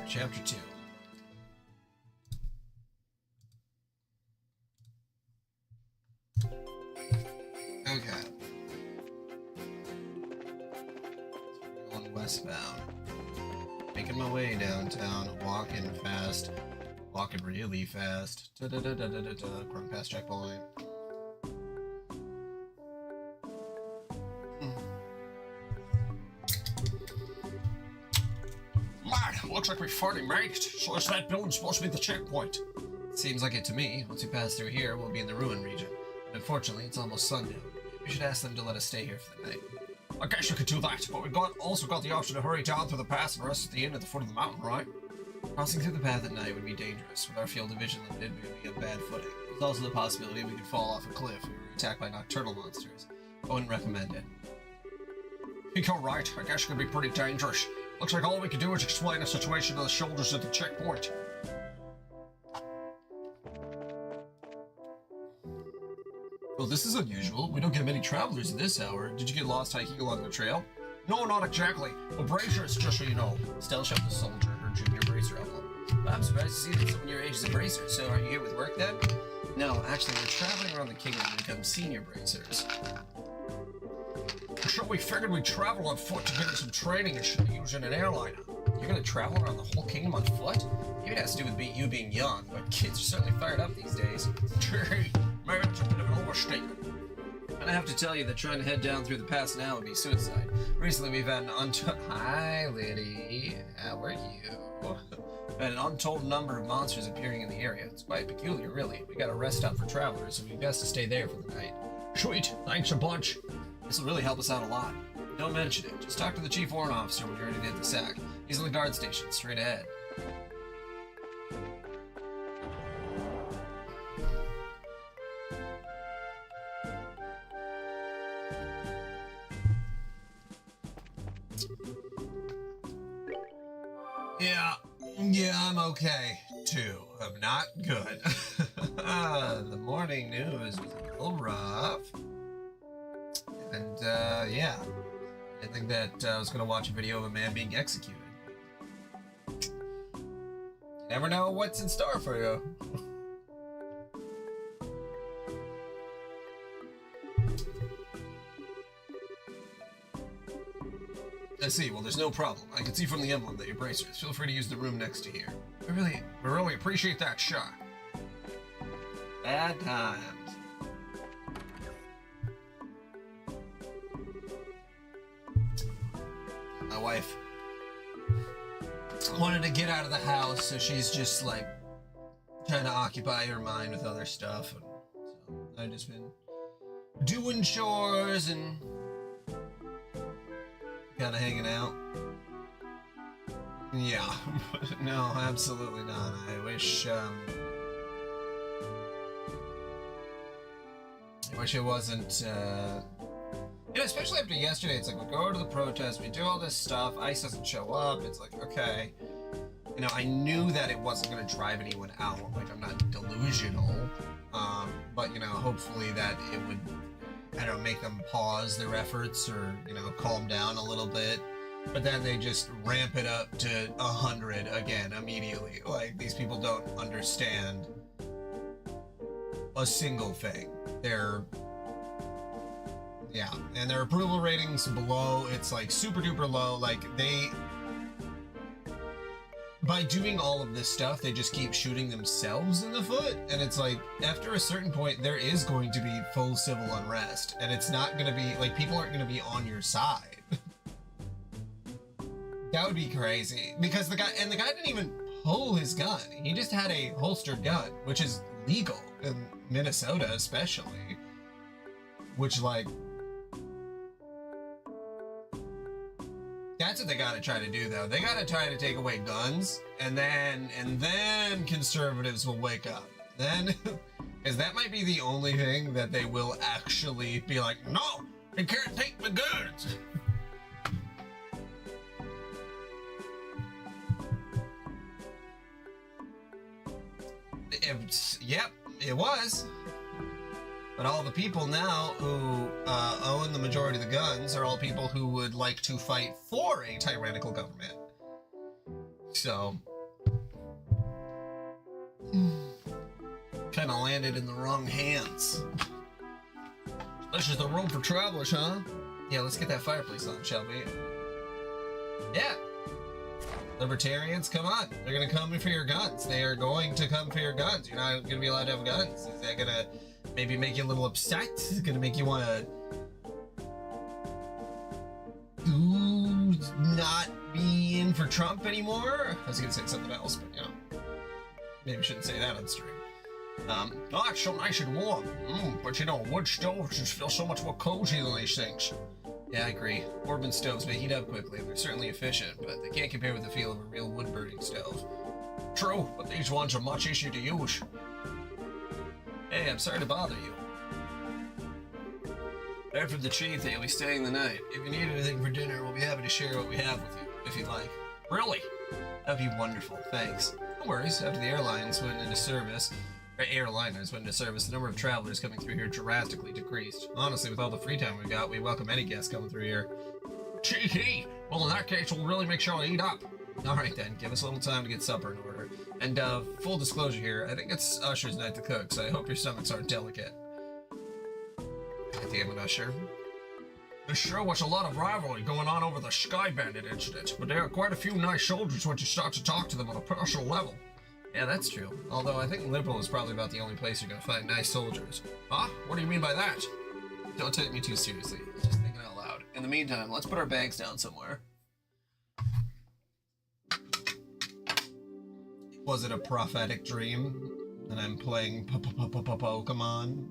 Chapter 2. Okay. Going westbound. Making my way downtown, walking fast. Walking really fast. Going past checkpoint. Man, looks like we finally made it. So is that building supposed to be the checkpoint? Seems like it to me. Once we pass through here, we'll be in the ruin region. But unfortunately, it's almost sundown. We should ask them to let us stay here for the night. I guess you could do that, but we also got the option to hurry down through the pass and rest at the inn at the foot of the mountain, right? Crossing through the path at night would be dangerous. With our field of vision limited, we would be on bad footing. There's also the possibility we could fall off a cliff if we were attacked by nocturnal monsters. I wouldn't recommend it. You're right. I guess it could be pretty dangerous. Looks like all we could do is explain the situation to the soldiers at the checkpoint. Well, this is unusual. We don't get many travelers at this hour. Did you get lost hiking along the trail? No, not exactly. Well, bracers, just so you know. Stella shoved the soldier her junior bracer emblem. I'm surprised to see that someone your age is a bracer. So are you here with work then? No, actually, we're traveling around the kingdom to become senior bracers. So we figured we'd travel on foot to get some training instead of using an airliner. You're gonna travel around the whole kingdom on foot? Maybe it has to do with you being young, but kids are certainly fired up these days. Gee, maybe it's a bit of an overstatement. And I have to tell you that trying to head down through the pass now would be suicide. Recently we've had an Hi, Liddy. How are you? We've had an untold number of monsters appearing in the area. It's quite peculiar, really. We got a rest stop for travelers, so we've best to stay there for the night. Sweet, thanks a bunch. This will really help us out a lot. Don't mention it. Just talk to the chief warrant officer when you're ready to hit the sack. He's in the guard station, straight ahead. Yeah, I'm okay, too. I'm not good. The morning news was a little rough. And, yeah. I didn't think that I was going to watch a video of a man being executed. You never know what's in store for you. I see. Well, there's no problem. I can see from the emblem that you're bracers. Feel free to use the room next to here. We really appreciate that shot. Bad times. My wife wanted to get out of the house, so she's just like trying to occupy her mind with other stuff. And so I've just been doing chores and kind of hanging out. Yeah, no, absolutely not. I wish it wasn't, you know, especially after yesterday, it's like we go to the protest, we do all this stuff, ICE doesn't show up, it's like, okay. You know, I knew that it wasn't going to drive anyone out, like I'm not delusional, but, you know, hopefully that it would, I don't know, make them pause their efforts or, you know, calm down a little bit. But then they just ramp it up to 100 again immediately. Like, these people don't understand a single thing. Yeah, and their approval ratings below, it's like super duper low. Like, by doing all of this stuff, they just keep shooting themselves in the foot. And it's like, after a certain point, there is going to be full civil unrest. And it's not going to be, like, people aren't going to be on your side. That would be crazy. Because the guy didn't even pull his gun. He just had a holstered gun, which is legal in Minnesota especially. Which, like, that's what they gotta try to do, though. They gotta try to take away guns, and then conservatives will wake up. Then, because that might be the only thing that they will actually be like, no, you can't take the guns. Yep, it was. But all the people now who own the majority of the guns are all people who would like to fight for a tyrannical government. So, Kind of landed in the wrong hands. This is the room for travelers, huh? Yeah, let's get that fireplace on, shall we? Yeah. Libertarians, come on. They're gonna come for your guns. They are going to come for your guns. You're not gonna be allowed to have guns. Is that gonna maybe make you a little upset? Is it gonna make you wanna not be in for Trump anymore? I was gonna say something else, but you know, maybe I shouldn't say that on stream. Oh, it's so nice and warm. But you know, wood stoves just feel so much more cozy than these things. Yeah, I agree. Orban stoves may heat up quickly. They're certainly efficient, but they can't compare with the feel of a real wood-burning stove. True, but these ones are much easier to use. Hey, I'm sorry to bother you. After the chief that you'll be staying the night. If you need anything for dinner, we'll be happy to share what we have with you, if you'd like. Really? That'd be wonderful, thanks. No worries, after the airliners went into service, the number of travelers coming through here drastically decreased. Honestly, with all the free time we've got, we welcome any guest coming through here. Gee, well in that case, we'll really make sure to eat up. Alright then, give us a little time to get supper in order. And full disclosure here, I think it's Usher's night to cook, so I hope your stomachs aren't delicate. Damn it, Usher. There sure was a lot of rivalry going on over the Sky Bandit incident, but there are quite a few nice soldiers once you start to talk to them on a personal level. Yeah, that's true. Although I think Liberal is probably about the only place you're gonna find nice soldiers. Huh? What do you mean by that? Don't take me too seriously. Just thinking out loud. In the meantime, let's put our bags down somewhere. Was it a prophetic dream? And I'm playing Pokemon?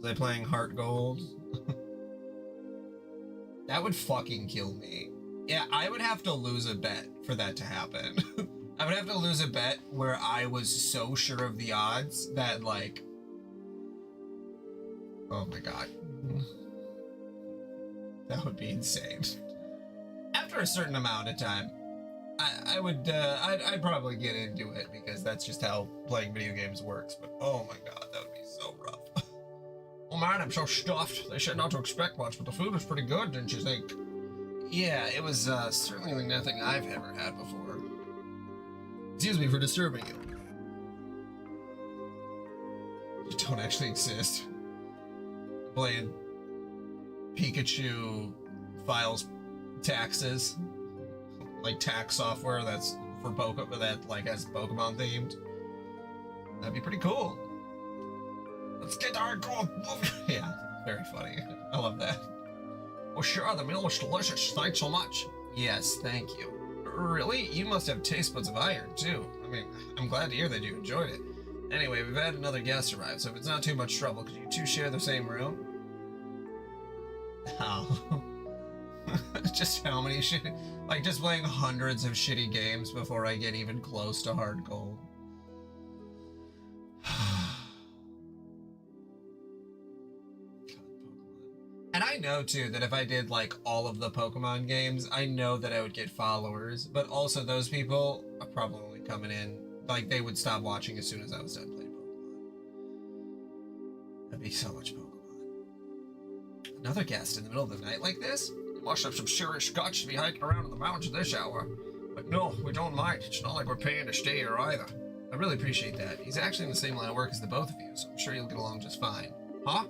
Was I playing Heart Gold? That would fucking kill me. Yeah, I would have to lose a bet for that to happen. I would have to lose a bet where I was so sure of the odds that, like... Oh my god. That would be insane. After a certain amount of time, I'd probably get into it because that's just how playing video games works, but oh my god, that would be so rough. Oh man, I'm so stuffed. They said not to expect much, but the food was pretty good, didn't you think? Yeah, it was certainly nothing I've ever had before. Excuse me for disturbing you. You don't actually exist. Playing Pikachu files taxes, like tax software that's for Pokemon that like has Pokemon themed. That'd be pretty cool. Let's get hardcore. Yeah, very funny. I love that. Well, sure, the meal was delicious. Thanks so much. Yes, thank you. Really? You must have taste buds of iron, too. I mean, I'm glad to hear that you enjoyed it. Anyway, we've had another guest arrive, so if it's not too much trouble, could you two share the same room? Oh. Just how many shit? Like, just playing hundreds of shitty games before I get even close to hard gold. And I know, too, that if I did, like, all of the Pokemon games, I know that I would get followers, but also those people are probably coming in, like, they would stop watching as soon as I was done playing Pokemon. That'd be so much Pokemon. Another guest in the middle of the night like this? You must have some serious guts to be hiking around in the mountains at this hour. But no, we don't mind. It's not like we're paying to stay here either. I really appreciate that. He's actually in the same line of work as the both of you, so I'm sure you'll get along just fine. Huh?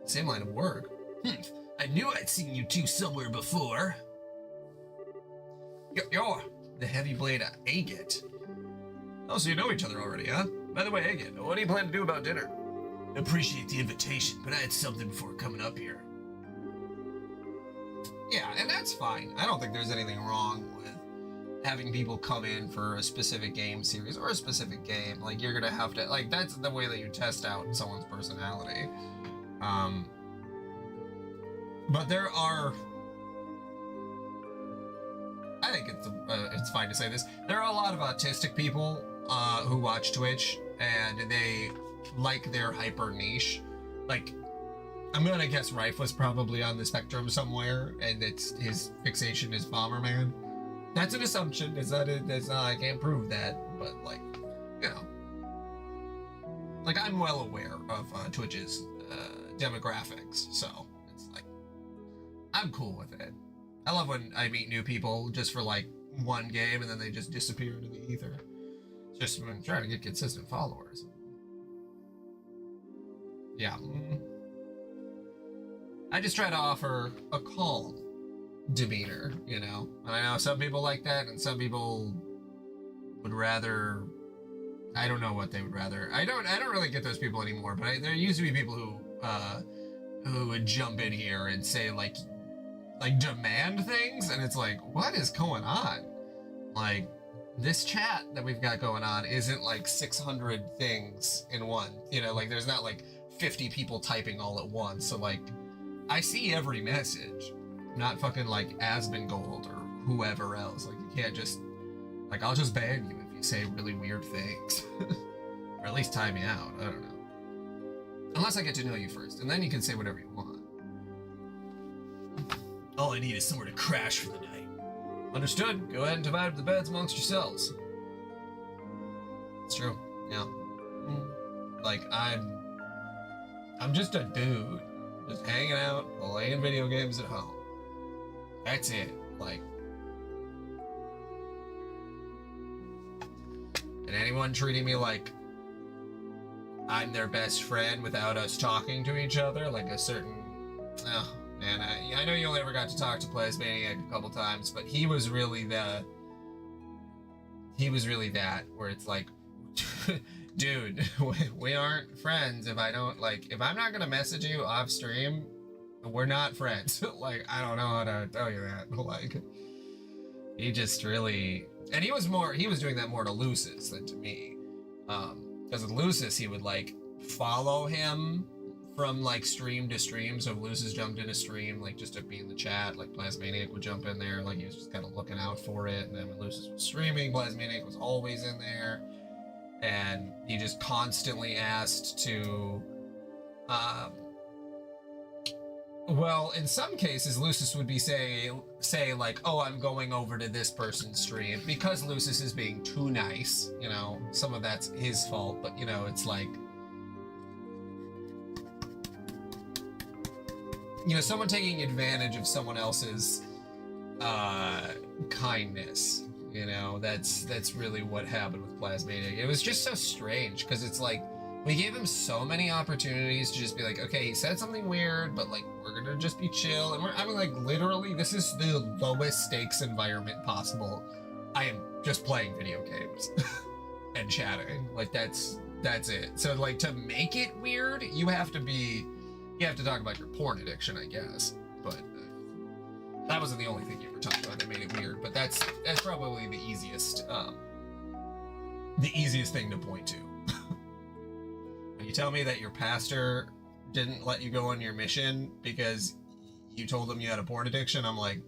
Same line of work? I knew I'd seen you two somewhere before. You're the heavy blade Agate. Oh, so you know each other already, huh? By the way, Agate, what do you plan to do about dinner? Appreciate the invitation, but I had something before coming up here. Yeah, and that's fine. I don't think there's anything wrong with having people come in for a specific game series or a specific game. Like, you're gonna have to, like, that's the way that you test out someone's personality. But there are, I think it's fine to say this, there are a lot of autistic people who watch Twitch, and they like their hyper niche. Like, I'm gonna guess Rife was probably on the spectrum somewhere, and it's his fixation is Bomberman. That's an assumption. It's not, I can't prove that, but like, you know. Like, I'm well aware of Twitch's demographics, so it's like, I'm cool with it. I love when I meet new people just for like one game and then they just disappear into the ether. Just I'm trying to get consistent followers. Yeah. I just try to offer a calm demeanor, you know. And I know some people like that, and some people would rather. I don't know what they would rather. I don't really get those people anymore. But there used to be people who would jump in here and say like demand things, and it's like, what is going on? Like, this chat that we've got going on isn't like 600 things in one. You know, like there's not like 50 people typing all at once. So like, I see every message, not fucking like Asmongold or whoever else. Like, you can't just, like, I'll just ban you if you say really weird things. Or at least time me out. I don't know. Unless I get to know you first, and then you can say whatever you want. All I need is somewhere to crash for the night. Understood. Go ahead and divide the beds amongst yourselves. It's true. Yeah. Like, I'm just a dude, just hanging out, playing video games at home. That's it. Like, and anyone treating me like I'm their best friend without us talking to each other, like a certain, oh man, I know you only ever got to talk to Plasmaniac a couple times, but he was really that, where it's like, dude, we aren't friends if I don't, like, if I'm not gonna message you off stream, we're not friends. Like, I don't know how to tell you that. Like, he just really, and he was doing that more to Lucis than to me. Because with Lucis, he would like follow him from like stream to stream. So if Lucis jumped in a stream, like just to be in the chat, like Plasmaniac would jump in there, like he was just kind of looking out for it. And then when Lucis was streaming, Plasmaniac was always in there. And he just constantly asked to, well, in some cases, Lucis would be say like, oh, I'm going over to this person's stream, because Lucis is being too nice, you know, some of that's his fault, but you know, it's like, you know, someone taking advantage of someone else's kindness, you know, that's really what happened with Plasmaniac. It was just so strange, because it's like, we gave him so many opportunities to just be like, okay, he said something weird, but like, we're gonna just be chill. And I mean, like, literally, this is the lowest stakes environment possible. I am just playing video games and chatting. Like, that's it. So like, to make it weird, you have to talk about your porn addiction, I guess. But that wasn't the only thing you ever talked about that made it weird. But that's probably the easiest thing to point to. When you tell me that your pastor didn't let you go on your mission because you told him you had a porn addiction, I'm like,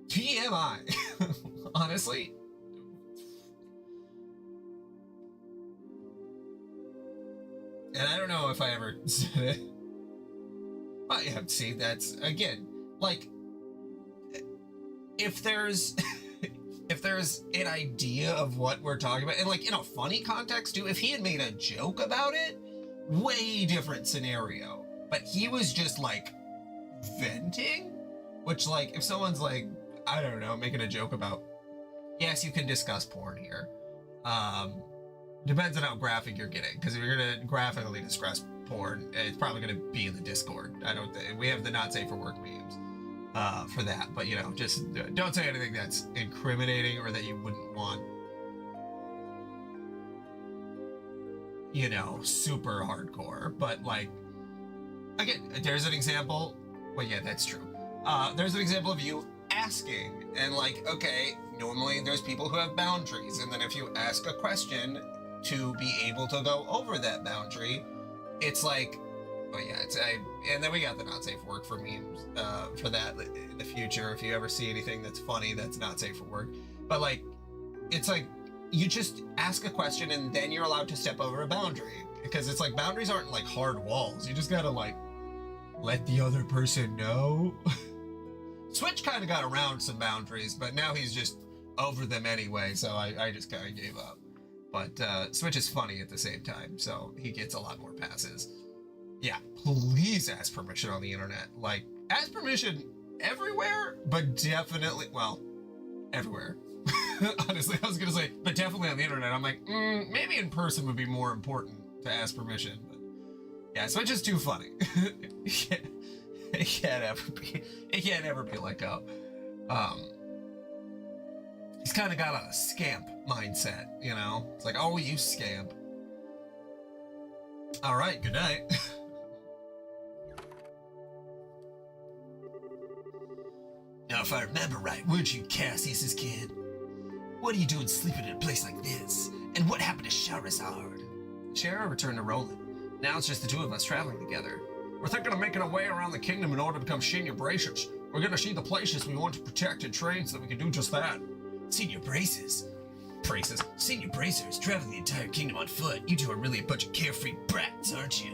TMI. Honestly. And I don't know if I ever said it. But yeah, see, that's, again, like, if there's an idea of what we're talking about, and like in a funny context too, if he had made a joke about it, way different scenario. But he was just like venting, which, like, if someone's like, I don't know, making a joke about, yes, you can discuss porn here. Depends on how graphic you're getting, because if you're gonna graphically discuss porn, it's probably gonna be in the Discord. We have the not safe for work memes for that, but you know, just don't say anything that's incriminating or that you wouldn't want, you know, super hardcore. But like, again, there's an example. Well, yeah, that's true. There's an example of you asking, and like, okay, normally there's people who have boundaries, and then if you ask a question to be able to go over that boundary, it's like, oh yeah, and then we got the not safe for work for memes for that in the future. If you ever see anything that's funny that's not safe for work, but like, it's like, you just ask a question and then you're allowed to step over a boundary, because it's like, boundaries aren't like hard walls. You just gotta like let the other person know. Switch kind of got around some boundaries, but now he's just over them anyway, so I just kind of gave up. But Switch is funny at the same time, so he gets a lot more passes. Yeah, please ask permission on the internet. Like, ask permission everywhere, but definitely, well, everywhere. Honestly, I was gonna say, but definitely on the internet. I'm like, maybe in person would be more important to ask permission. But yeah, so it's just too funny. It can't ever be let go. He's kind of got a scamp mindset, you know? It's like, oh, you scamp. All right, good night. Now, if I remember right, weren't you Cassius's kid? What are you doing sleeping in a place like this? And what happened to Shahrazad? Shara returned to Roland. Now it's just the two of us traveling together. We're thinking of making our way around the kingdom in order to become senior bracers. We're going to see the places we want to protect and train so that we can do just that. Senior braces? Braces? Senior bracers, traveling the entire kingdom on foot. You two are really a bunch of carefree brats, aren't you?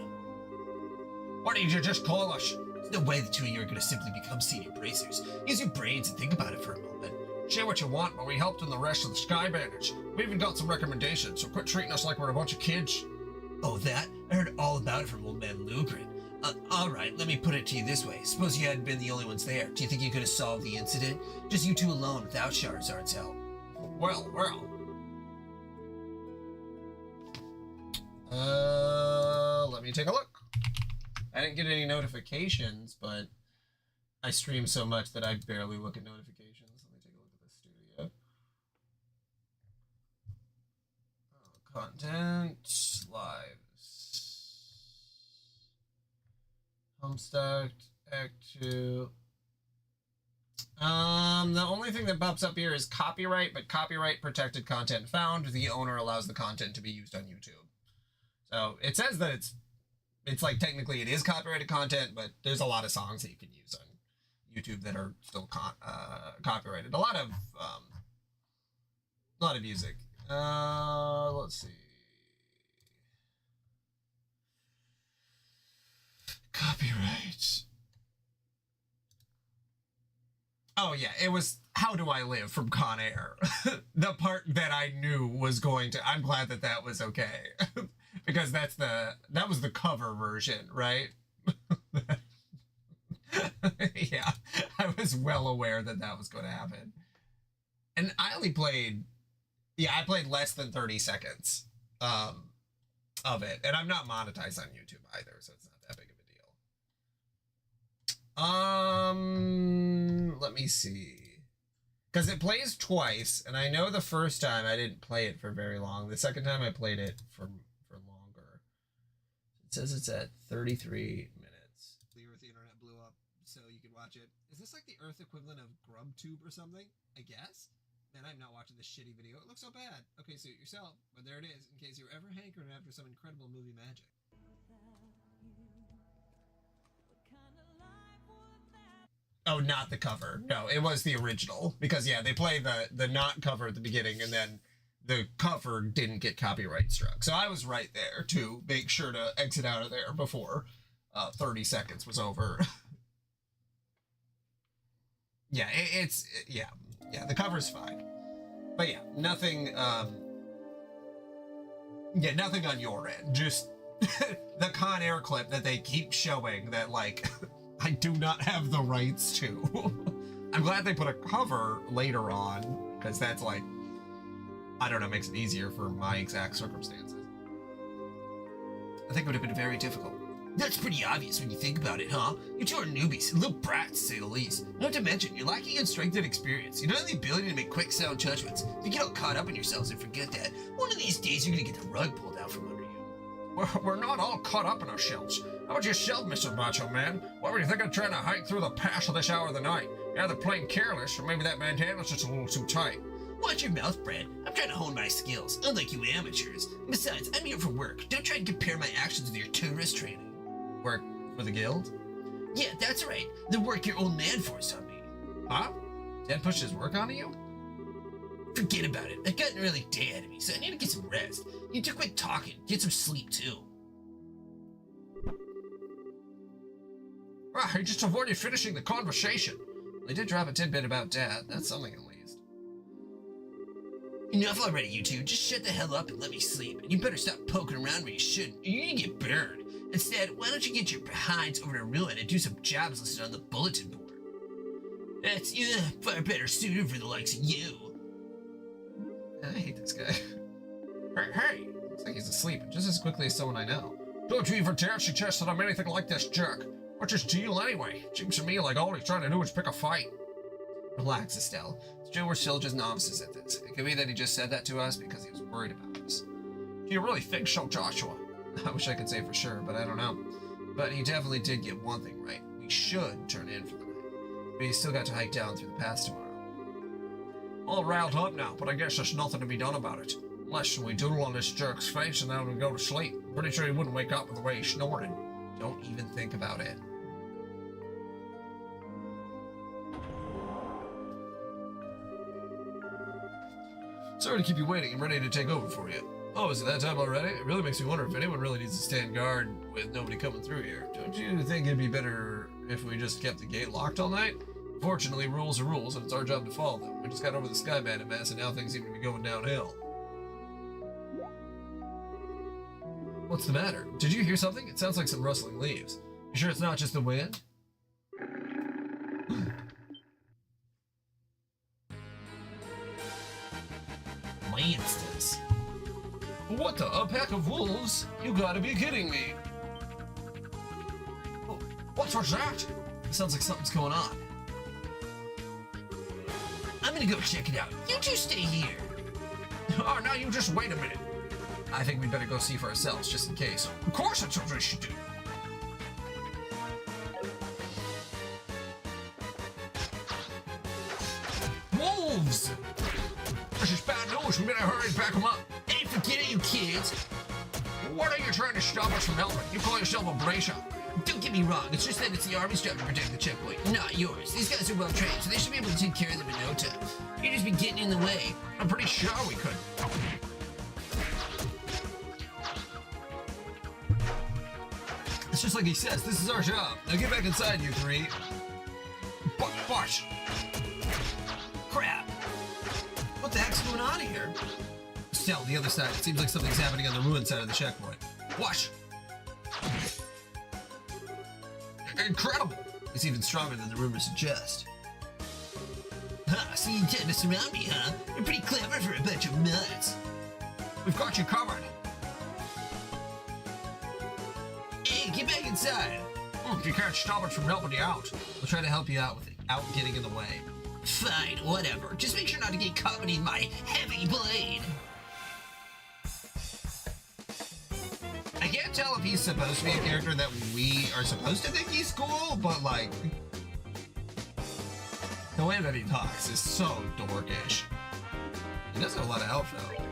What did you just call us? There's no way the two of you are going to simply become senior bracers. Use your brains and think about it for a moment. Say what you want, but we helped in the rest of the Sky Bandits. We even got some recommendations, so quit treating us like we're a bunch of kids. Oh, that? I heard all about it from old man Lugren. Alright, let me put it to you this way. Suppose you hadn't been the only ones there. Do you think you could have solved the incident? Just you two alone without Shahrazad's help. Well. Let me take a look. I didn't get any notifications, but I stream so much that I barely look at notifications. Let me take a look at the studio. Content, lives. Homestuck, Act 2. The only thing that pops up here is copyright, but copyright protected content found. The owner allows the content to be used on YouTube. So it says that it's like technically it is copyrighted content, but there's a lot of songs that you can use on YouTube that are still copyrighted. A lot of music. Let's see. Copyright. Oh yeah, it was How Do I Live from Con Air. The part that I knew was going to, I'm glad that that was okay. Because that was the cover version, right? Yeah, I was well aware that that was going to happen. And I only played, I played less than 30 seconds of it. And I'm not monetized on YouTube either, so it's not that big of a deal. Let me see. Because it plays twice, and I know the first time I didn't play it for very long. The second time I played it for longer. It says it's at 33 minutes. The Earth internet blew up, so you can watch it. Is this like the Earth equivalent of GrubTube or something? I guess? Man, I'm not watching this shitty video. It looks so bad. Okay, suit yourself. But there it is, in case you're ever hankering after some incredible movie magic. Oh, not the cover. No, it was the original. Because, yeah, they play the not cover at the beginning, and then the cover didn't get copyright struck. So I was right there to make sure to exit out of there before 30 seconds was over. Yeah, the cover's fine. But yeah, nothing, nothing on your end. Just the Con Air clip that they keep showing that, like, I do not have the rights to. I'm glad they put a cover later on, because that's like, I don't know, makes it easier for my exact circumstances. I think it would have been very difficult. That's pretty obvious when you think about it, huh? You two are newbies, little brats to say the least. Not to mention, you're lacking in strength and experience. You don't have the ability to make quick, sound judgments. If you get all caught up in yourselves and forget that, one of these days you're gonna get the rug pulled out from under you. We're not all caught up in ourselves. How about yourself, Mr. Macho Man? What were you thinking of trying to hike through the pass at this hour of the night? You're either playing careless, or maybe that bandana's just a little too tight. Watch your mouth, Brad. I'm trying to hone my skills, unlike you amateurs. Besides, I'm here for work. Don't try and compare my actions with your tourist training. Work for the guild? Yeah, that's right. The work your old man forced on me. Huh? Dad pushed his work onto you? Forget about it. I've gotten really day ahead of me, so I need to get some rest. You two quit talking. Get some sleep, too. I just avoided finishing the conversation. They did drop a tidbit about Dad. That's something at least. Enough already, you two. Just shut the hell up and let me sleep. And you better stop poking around where you shouldn't, or you're gonna get burned. Instead, why don't you get your behinds over to Ruin and do some jobs listed on the bulletin board? That's far better suited for the likes of you. I hate this guy. Hey! Looks like he's asleep, just as quickly as someone I know. Don't you even dare suggest that I'm anything like this jerk. What's his deal anyway? Seems to me like all he's trying to do is pick a fight. Relax, Estelle. It's true we're still just novices at this. It could be that he just said that to us because he was worried about us. Do you really think so, Joshua? I wish I could say for sure, but I don't know. But he definitely did get one thing right. We should turn in for the night. But he's still got to hike down through the pass tomorrow. All riled up now, but I guess there's nothing to be done about it. Unless we doodle on this jerk's face and then we go to sleep. Pretty sure he wouldn't wake up with the way he's snoring. Don't even think about it. Sorry to keep you waiting. I'm ready to take over for you. Oh, is it that time already? It really makes me wonder if anyone really needs to stand guard with nobody coming through here. Don't you think it'd be better if we just kept the gate locked all night? Fortunately, rules are rules, and it's our job to follow them. We just got over the Sky Bandit mess, and now things seem to be going downhill. What's the matter? Did you hear something? It sounds like some rustling leaves. You sure it's not just the wind? Monsters. What the? A pack of wolves? You gotta be kidding me. Oh, what was that? It sounds like something's going on. I'm gonna go check it out. You two stay here. Oh, now you just wait a minute. I think we'd better go see for ourselves, just in case. Of course that's what we should do. Wolves! This is bad news. We better hurry and back them up. Hey, forget it, you kids. What are you trying to stop us from helping? You call yourself a bracer. Don't get me wrong. It's just that it's the Army's job to protect the checkpoint, not yours. These guys are well trained, so they should be able to take care of them in no time. You'd just be getting in the way. I'm pretty sure we could. It's just like he says, this is our job. Now get back inside, you three. Watch. Crap. What the heck's going on here? Still, the other side. It seems like something's happening on the ruined side of the checkpoint. Watch. Incredible. It's even stronger than the rumors suggest. Huh, so you intend to surround me, huh? You're pretty clever for a bunch of nuts. We've got you covered. Hey, get back inside. You can't stop us from helping you out. We'll try to help you out without getting in the way. Fine, whatever. Just make sure not to get caught beneath my heavy blade. I can't tell if he's supposed to be a character that we are supposed to think he's cool, but like, the way that he talks is so dorkish. He does have a lot of health though.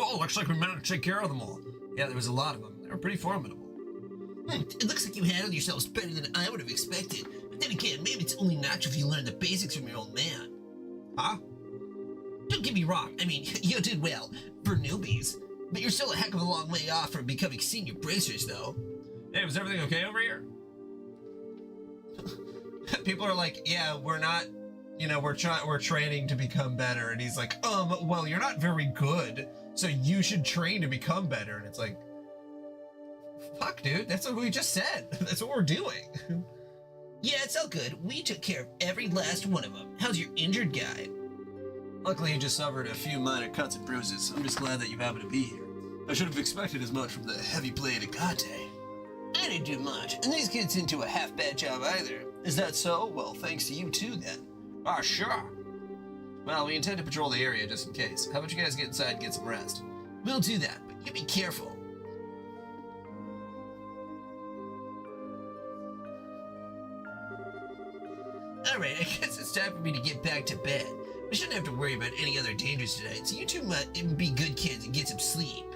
Oh, looks like we managed to take care of them all. Yeah, there was a lot of them. They were pretty formidable. It looks like you handled yourselves better than I would have expected. But then again, maybe it's only natural if you learn the basics from your old man. Huh? Don't get me wrong. I mean, you did well for newbies. But you're still a heck of a long way off from becoming senior bracers, though. Hey, was everything okay over here? People are like, yeah, we're not... You know, we're training to become better. And he's like, well, you're not very good, so you should train to become better. And it's like, fuck, dude, that's what we just said. That's what we're doing. Yeah, it's all good. We took care of every last one of them. How's your injured guy? Luckily, you just suffered a few minor cuts and bruises. I'm just glad that you happened to be here. I should have expected as much from the heavy blade Agate. I didn't do much, and these kids didn't do a half-bad job either. Is that so? Well, thanks to you too, then. Ah, sure. Well, we intend to patrol the area just in case. How about you guys get inside and get some rest? We'll do that, but you be careful. Alright, I guess it's time for me to get back to bed. We shouldn't have to worry about any other dangers tonight, so you two might be good kids and get some sleep.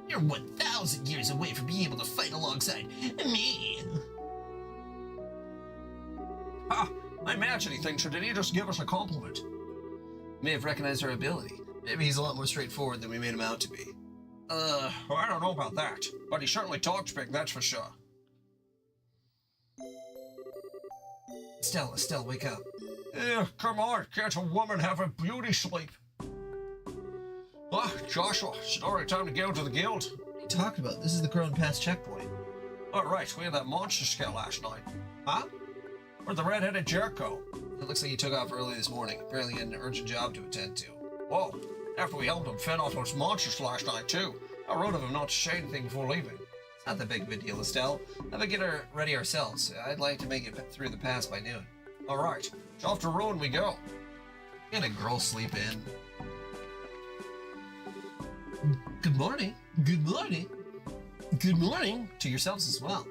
You're 1,000 years away from being able to fight alongside me. Ah, I imagine anything, so did he just give us a compliment? May have recognized our ability. Maybe he's a lot more straightforward than we made him out to be. Well, I don't know about that, but he certainly talks big, that's for sure. Stella, wake up. Come on, can't a woman have a beauty sleep? Joshua, it's already time to go to the guild. What are you talking about? This is the Crone Pass checkpoint. Oh, right, we had that monster scale last night. Huh? Where'd the red-headed jerk go? It looks like he took off early this morning. Apparently he had an urgent job to attend to. Whoa, after we helped him fend off those monsters last night, too. I wrote of him not to say anything before leaving. It's not that big of a deal, Estelle. How about get her ready ourselves? I'd like to make it through the pass by noon. Alright, off to Ruin we go. Get a girl sleep in. Good morning. Good morning. Good morning to yourselves as well.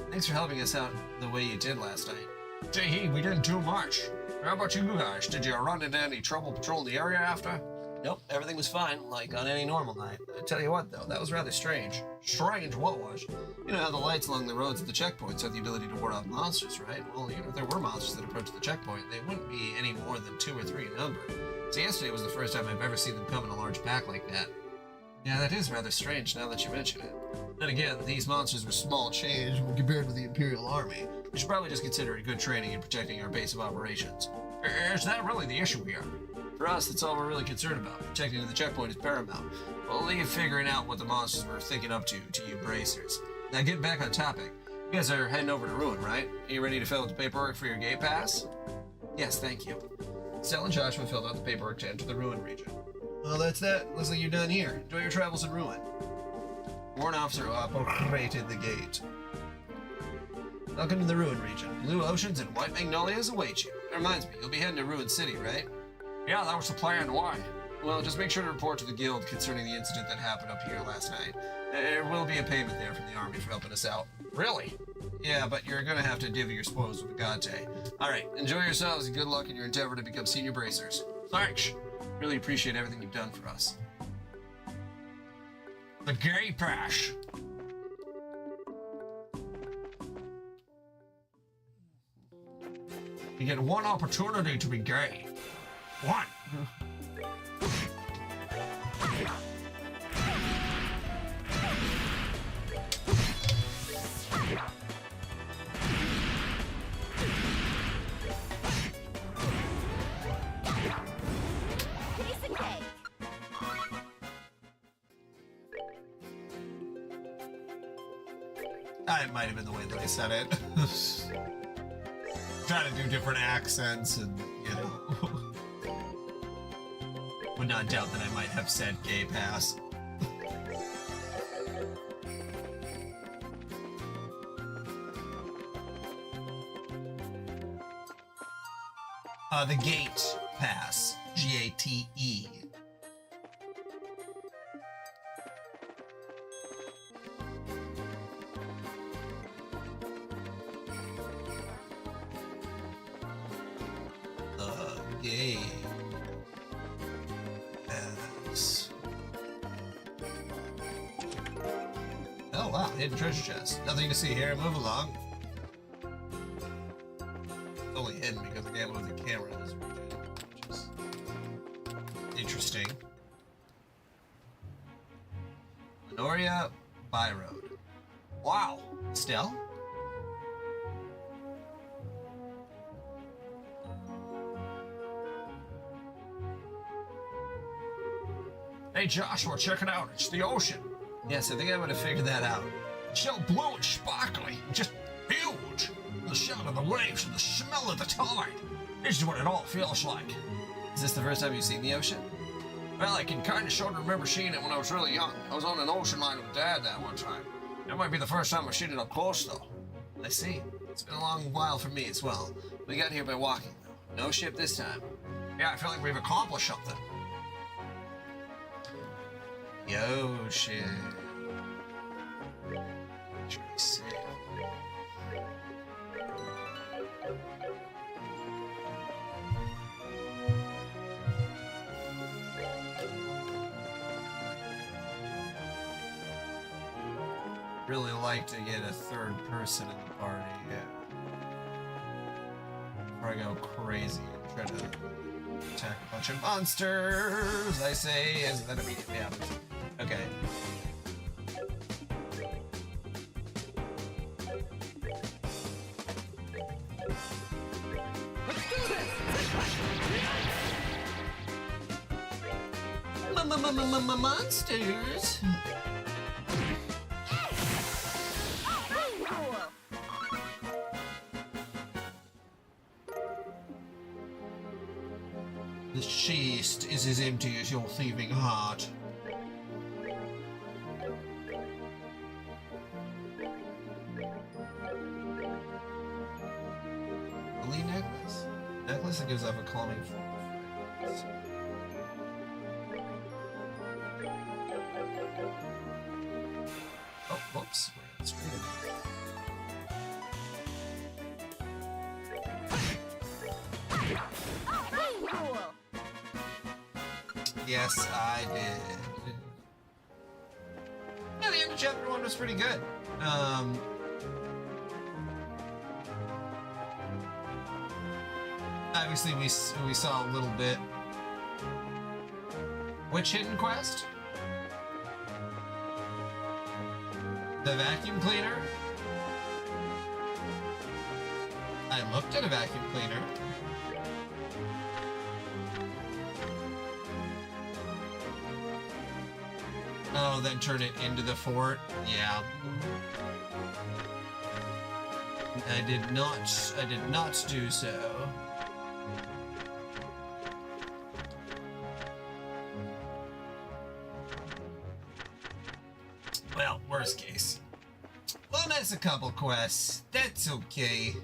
Thanks for helping us out the way you did last night. Gee, we didn't do much. How about you guys? Did you run into any trouble patrolling the area after? Nope, everything was fine, like on any normal night. I tell you what, though, that was rather strange. Strange? What was? You know how the lights along the roads at the checkpoints have the ability to ward off monsters, right? Well, even if there were monsters that approached the checkpoint, they wouldn't be any more than 2 or 3 in number. So yesterday was the first time I've ever seen them come in a large pack like that. Yeah, that is rather strange now that you mention it. Then again, these monsters were small change when compared to the Imperial Army. We should probably just consider it good training in protecting our base of operations. Is that really the issue here? For us, that's all we're really concerned about. Protecting the checkpoint is paramount. We'll leave figuring out what the monsters were thinking up to you bracers. Now get back on topic. You guys are heading over to Ruin, right? Are you ready to fill out the paperwork for your gate pass? Yes, thank you. Stella and Joshua filled out the paperwork to enter the Ruin region. Well, that's that. Looks like you're done here. Enjoy your travels in Ruin. Warrant officer operated the gate. Welcome to the Ruin region. Blue oceans and white magnolias await you. That reminds me, you'll be heading to Ruin City, right? Yeah, that was the plan. Why? Well, just make sure to report to the guild concerning the incident that happened up here last night. There will be a payment there from the army for helping us out. Really? Yeah, but you're gonna have to divvy your spoils with Agate. Alright, enjoy yourselves and good luck in your endeavor to become senior bracers. Thanks! Really appreciate everything you've done for us. The gay pass. You get one opportunity to be gay. One. It might have been the way that I said it. Trying to do different accents and, you know. Would not doubt that I might have said gay pass. The gate pass. G-A-T-E. Gay pass. Oh wow, hidden treasure chest. Nothing to see here. Move along. It's only hidden because I can't move the camera in this region, which is interesting. Minoria Byroad. Wow. Stell? Hey Joshua, check it out. It's the ocean. Yes, I think I would have figured that out. It's so blue and sparkly, just huge. The sound of the waves and the smell of the tide. This is what it all feels like. Is this the first time you've seen the ocean? Well, I can kind of sort of remember seeing it when I was really young. I was on an ocean line with Dad that one time. That might be the first time I've seen it up close, though. I see. It's been a long while for me as well. We got here by walking, though. No ship this time. Yeah, I feel like we've accomplished something. Yo, shit. Sick. Really like to get a third person in the party, yeah. Before I go crazy and try to attack a bunch of monsters, I say, as that immediately happens. Okay. Let's do this! Monsters! The chest is as empty as your thieving heart. Holy necklace? Necklace that gives off a calming fragrance. Oh, whoops. We're straight in. Yes, I did. Yeah, the end of chapter 1 was pretty good. Obviously, we saw a little bit. Which hidden quest? The vacuum cleaner? I looked at a vacuum cleaner. Oh, then turn it into the fort? Yeah. I did not do so. Well, worst case. Well, that's a couple quests. That's okay.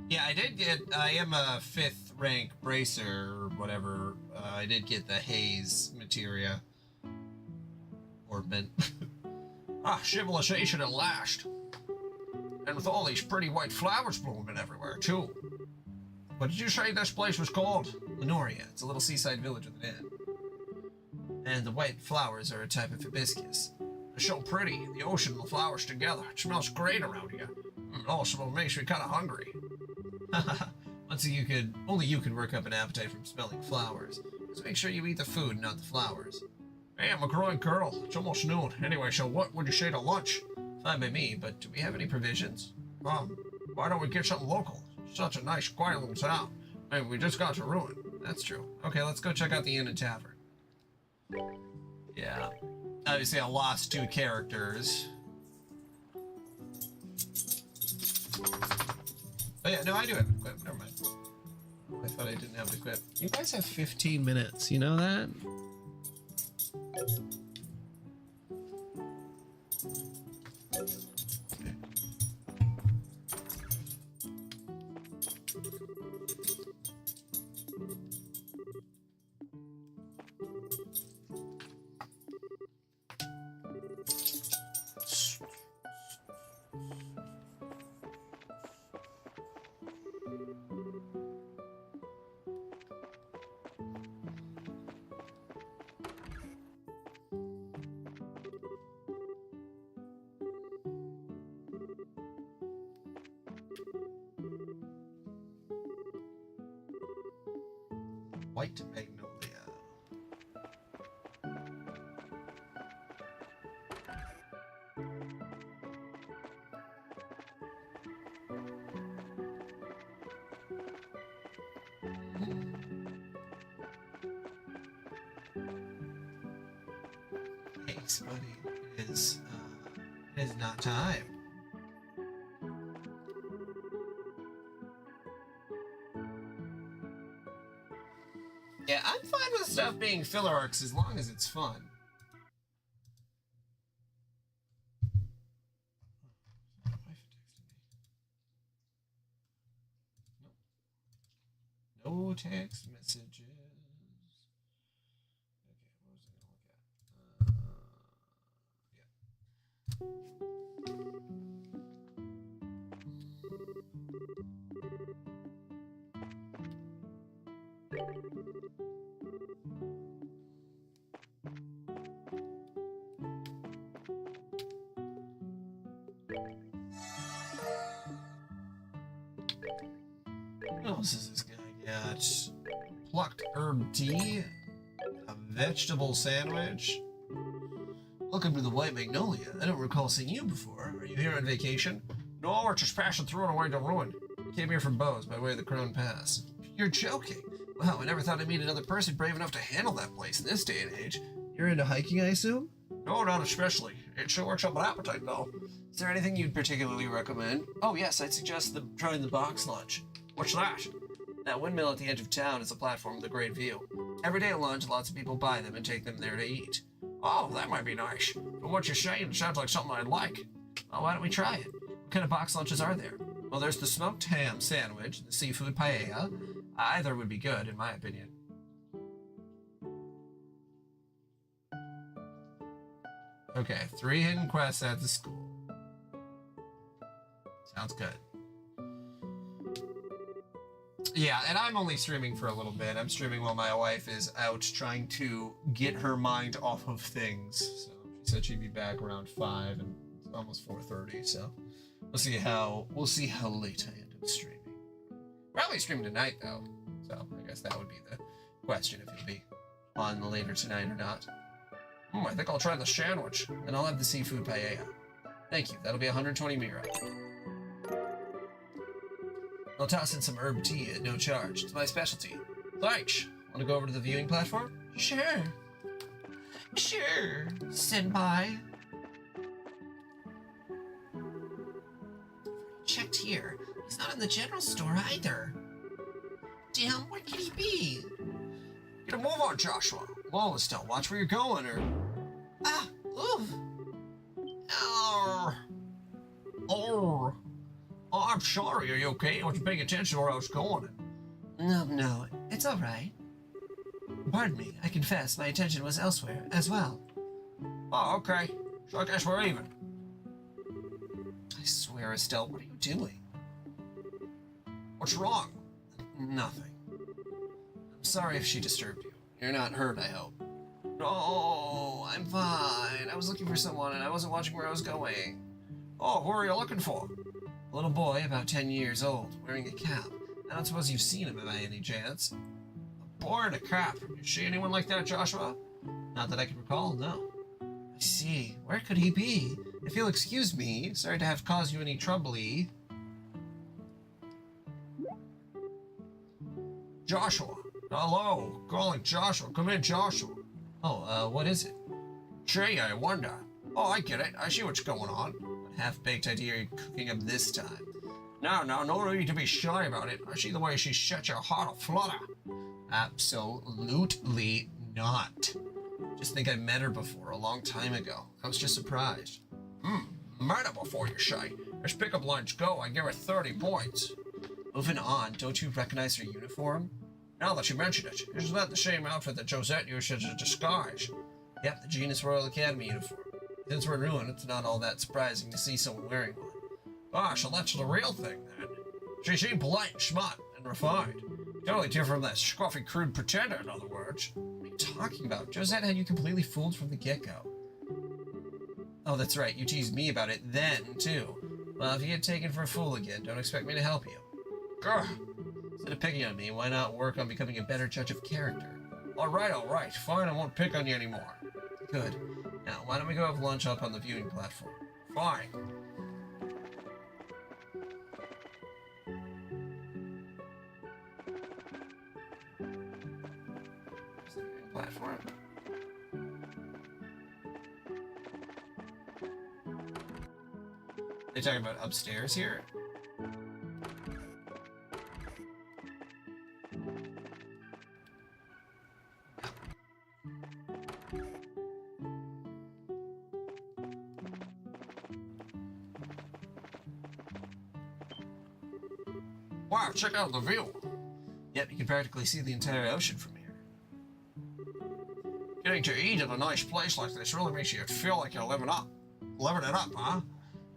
Yeah, I am a 5th rank bracer or whatever. I did get the haze materia. Ornament. Civilization at last. And with all these pretty white flowers blooming everywhere, too. What did you say this place was called? Lenoria. It's a little seaside village with an inn. And the white flowers are a type of hibiscus. They're so pretty, the ocean and the flowers together. It smells great around here. It also makes me kind of hungry. Only you could work up an appetite from smelling flowers. So make sure you eat the food, not the flowers. Hey, I'm a growing girl. It's almost noon. Anyway, so what would you say to lunch? Fine by me, but do we have any provisions? Why don't we get something local? Such a nice, quiet little town. I mean, we just got to ruin. That's true. Okay, let's go check out the inn and tavern. Yeah. Obviously, I lost 2 characters. Oh yeah, no, I do have it equipped. Never mind. I thought I didn't have it equipped. You guys have 15 minutes, you know that? Okay. White Magnolia. Thanks, buddy. It is not time. Yeah, I'm fine with stuff being filler arcs as long as it's fun. No text messages. Okay, what was I gonna look at? What else is this guy got? Plucked herb tea, a vegetable sandwich. Welcome to the White Magnolia. I don't recall seeing you before. Are you here on vacation? No, we're just passing through on our way to ruin. We came here from Bose by way of the Crone Pass. You're joking. Wow, I never thought I'd meet another person brave enough to handle that place in this day and age. You're into hiking, I assume? No, not especially. It sure works up an appetite, though. Is there anything you'd particularly recommend? Oh, yes, I'd suggest trying the box lunch. What's that? That windmill at the edge of town is a platform with a great view. Every day at lunch, lots of people buy them and take them there to eat. Oh, that might be nice. From what you're saying, it sounds like something I'd like. Well, why don't we try it? What kind of box lunches are there? Well, there's the smoked ham sandwich, the seafood paella. Either would be good, in my opinion. Okay, 3 hidden quests at the school. Sounds good. Yeah, and I'm only streaming for a little bit. I'm streaming while my wife is out trying to get her mind off of things. So she said she'd be back around 5, and it's almost 4:30. So we'll see how late I end up streaming. Probably stream tonight though. So I guess that would be the question, if it'll be on later tonight or not. I think I'll try the sandwich, and I'll have the seafood paella. Thank you. That'll be 120 mira. I'll toss in some herb tea at no charge. It's my specialty. Thanks. Want to go over to the viewing platform? Sure. Sure, senpai. Checked here. He's not in the general store either. Damn, where could he be? Get a move on, Joshua. Whoa, Estelle, watch where you're going, or... Ah, oof. Oh. Oh. Oh, I'm sorry. Are you okay? I wasn't paying attention to where I was going. No, it's all right. Pardon me. I confess my attention was elsewhere as well. Oh, okay. So I guess we're even. I swear, Estelle, what are you doing? What's wrong? Nothing. I'm sorry if she disturbed you. You're not hurt, I hope. No, I'm fine. I was looking for someone and I wasn't watching where I was going. Oh, who are you looking for? A little boy, about 10 years old, wearing a cap. I don't suppose you've seen him by any chance. A boy in a cap. You see anyone like that, Joshua? Not that I can recall, no. I see. Where could he be? If you'll excuse me, sorry to have caused you any trouble-y. Joshua. Hello. Calling Joshua. Come in, Joshua. Oh, what is it? Gee, I wonder. Oh, I get it. I see what's going on. What half-baked idea are you cooking up this time? No need to be shy about it. I see the way she set your heart aflutter. Absolutely not. Just think I met her before, a long time ago. I was just surprised. Met her before, you say? As pickup lines go, I give her 30 points. Moving on, don't you recognize her uniform? Now that you mention it, isn't that the same outfit that Josette used as a disguise? Yep, the Genus Royal Academy uniform. Since we're ruined, it's not all that surprising to see someone wearing one. Ah, so that's the real thing, then. She seemed polite, smart, and refined. Totally different from that scruffy, crude pretender, in other words. What are you talking about? Josette had you completely fooled from the get-go. Oh, that's right, you teased me about it then, too. Well, if you get taken for a fool again, don't expect me to help you. Grr. Instead of picking on me, why not work on becoming a better judge of character? Alright. Fine, I won't pick on you anymore. Good. Now, why don't we go have lunch up on the viewing platform? Fine. Platform. They talking about upstairs here? Wow, check out the view. Yep, you can practically see the entire ocean from here. Getting to eat at a nice place like this really makes you feel like you're living it up, huh?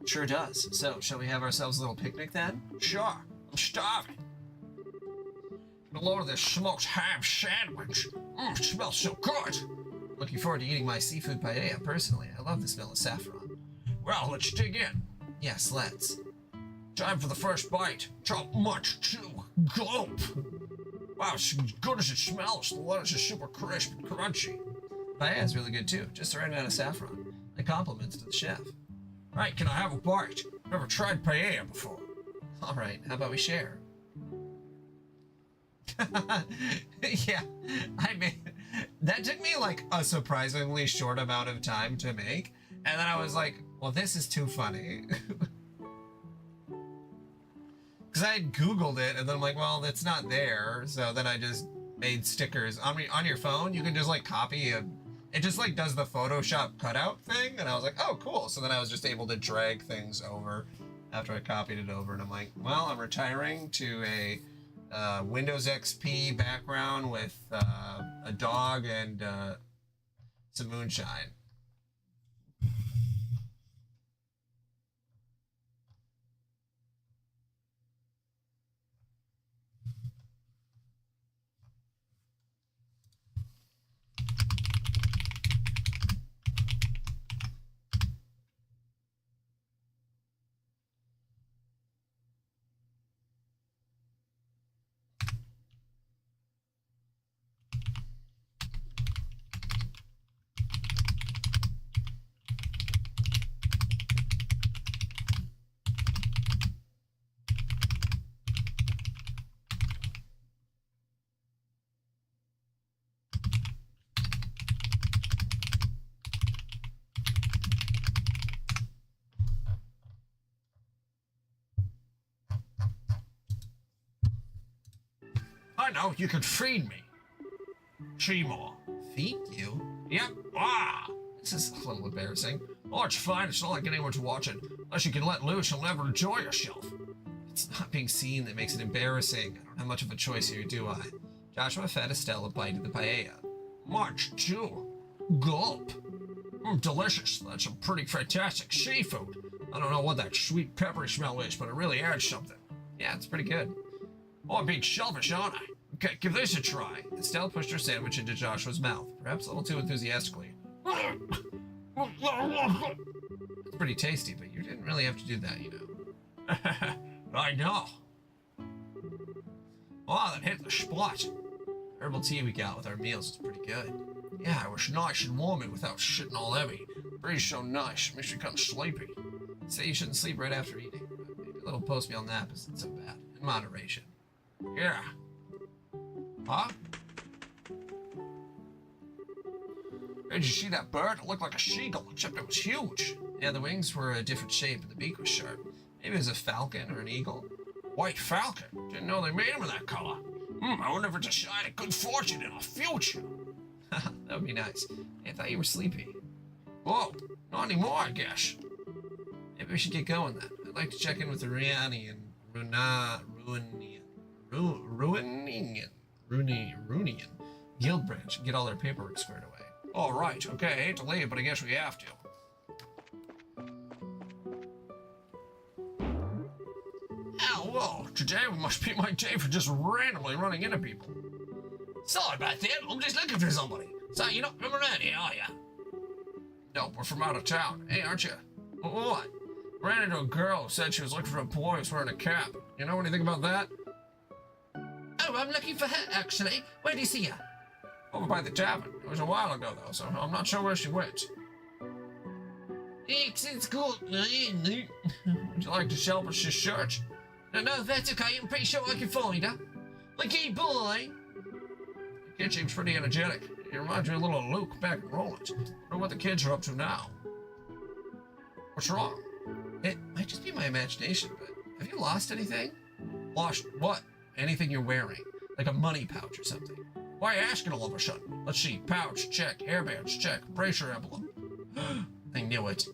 Sure does. So, shall we have ourselves a little picnic then? Sure. I'm starving. Get a load of this smoked ham sandwich. It smells so good. Looking forward to eating my seafood paella, personally. I love the smell of saffron. Well, let's dig in. Yes, let's. Time for the first bite. Chop much chew. Gulp. Wow, as good as it smells. The lettuce is super crisp and crunchy. Paella is really good too. Just ran out of saffron. My compliments to the chef. Right, can I have a bite? Never tried paella before. Alright, how about we share? Yeah, I mean, that took me like a surprisingly short amount of time to make. And then I was like, well, this is too funny. Because I had Googled it, and then I'm like, well, it's not there. So then I just made stickers. On your phone, you can just like copy it just like does the Photoshop cutout thing, and I was like, oh, cool. So then I was just able to drag things over after I copied it over, and I'm like, well, I'm retiring to a Windows XP background with a dog and some moonshine. I know, you can feed me. Seymour. Feed you? Yep. This is a little embarrassing. Oh, it's fine. It's not like anyone to watch it. Unless you can let loose, you'll never enjoy yourself. It's not being seen that makes it embarrassing. I don't have much of a choice here, do I? Joshua fed Estelle a bite of the paella. Much too. Gulp. Delicious. That's some pretty fantastic seafood. I don't know what that sweet peppery smell is, but it really adds something. Yeah, it's pretty good. Oh, I'm being selfish, aren't I? Okay, give this a try. Estelle pushed her sandwich into Joshua's mouth, perhaps a little too enthusiastically. It's pretty tasty, but you didn't really have to do that, you know. I know. Wow, that hit the spot. Herbal tea we got with our meals is pretty good. Yeah, it was nice and warm without shitting all heavy. Breeze so nice, makes you kind of sleepy. Say you shouldn't sleep right after eating, but maybe a little post-meal nap isn't so bad. In moderation. Yeah. Huh? Did you see that bird? It looked like a seagull, except it was huge. Yeah, the wings were a different shape and the beak was sharp. Maybe it was a falcon or an eagle. White falcon? Didn't know they made them in that color. I wonder if it's a sign of good fortune in our future. That would be nice. Hey, I thought you were sleepy. Whoa, not anymore, I guess. Maybe we should get going then. I'd like to check in with the Ruanian Guild branch and get all their paperwork squared away. All right, okay, I hate to leave, but I guess we have to. Oh, whoa, today must be my day for just randomly running into people. Sorry about that, I'm just looking for somebody. So, you're not from around here, are ya? No, we're from out of town. Hey, aren't you? What? Ran into a girl who said she was looking for a boy who was wearing a cap. You know anything about that? I'm looking for her, actually. Where do you see her? Over by the tavern. It was a while ago, though, so I'm not sure where she went. It's cool. Would you like to sell us your shirt? No, that's okay. I'm pretty sure I can find her. Okay, boy. The kid seems pretty energetic. He reminds me a little of Luke back in Roland. I wonder what the kids are up to now. What's wrong? It might just be my imagination, but have you lost anything? Lost what? Anything you're wearing. Like a money pouch or something. Why are you asking all of a sudden? Let's see. Pouch, check. Hairbands, check. Bracer emblem. I knew it.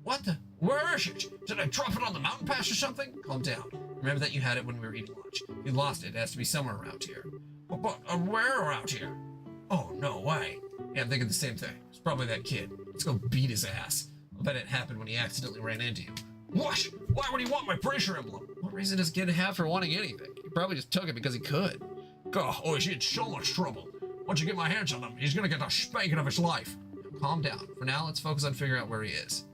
What the? Where is it? Did I drop it on the mountain pass or something? Calm down. Remember that you had it when we were eating lunch. If you lost it, it has to be somewhere around here. But where around here? Oh, no way. Yeah, I'm thinking the same thing. It's probably that kid. Let's go beat his ass. I'll bet it happened when he accidentally ran into you. What? Why would he want my bracer emblem? What reason does a kid have for wanting anything? He probably just took it because he could. God, oh, he's in so much trouble. Once you get my hands on him, he's gonna get the spanking of his life. Now, calm down. For now, let's focus on figuring out where he is.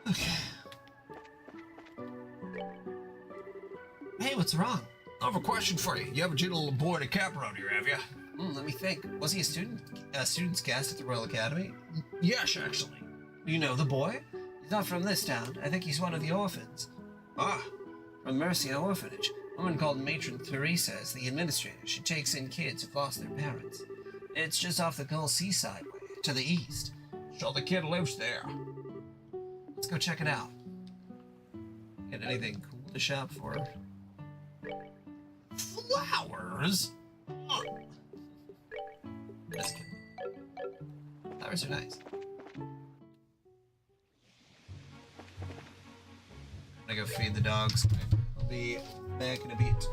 Okay. Hey, what's wrong? I have a question for you. You ever seen a little boy in a cap around here, have you? Let me think. Was he a student's guest at the Royal Academy? Yes, actually. You know the boy? He's not from this town. I think he's one of the orphans. Ah, From Mercia Orphanage. A woman called Matron Theresa is the administrator. She takes in kids who've lost their parents. It's just off the Gull Seaside way, to the east. so the kid lives there. Let's go check it out. Get anything cool to shop for? Flowers? Just kidding. Flowers are nice. I'm gonna go feed the dogs. I'll be back in a bit.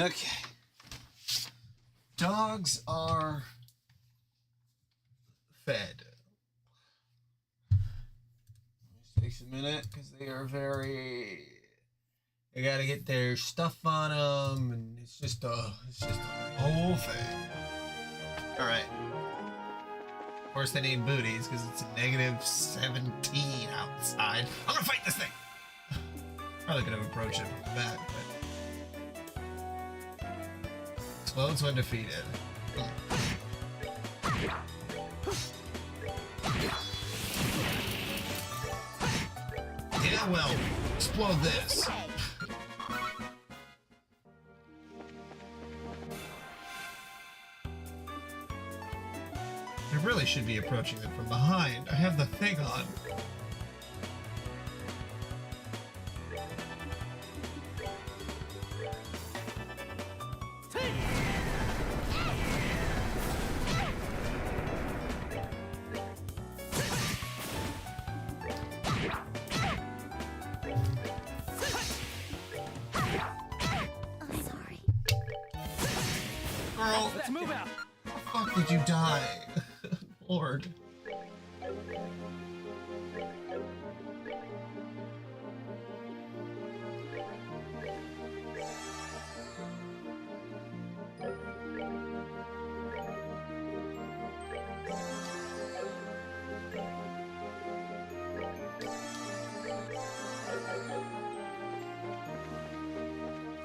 Okay. Dogs are fed. This takes a minute because they are very. They gotta get their stuff on them, and it's just a whole thing. All right. Of course, they need booties because it's a -17 outside. I'm gonna fight this thing. Probably could have approached it from the back, but explodes when defeated. Yeah, well, explode this. I really should be approaching them from behind. I have the thing on. I'm sorry. Girl, Let's move out. how the fuck did you die? Lord.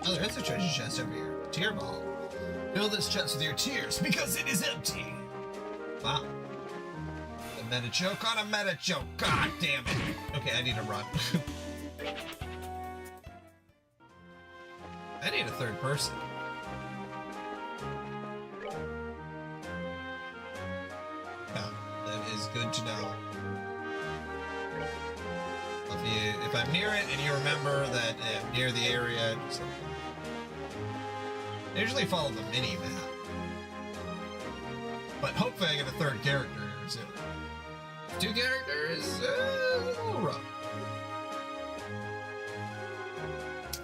Oh, there is a treasure chest over here. Tear ball. Fill this chest with your tears because it is empty. Wow. A meta joke on a meta joke. God damn it. Okay, I need to run. I need a third person. Yeah, that is good to know. If I'm near it and you remember that I'm near the area, I usually follow the mini map. But hopefully I get a third character here soon. 2 characters, a little rough.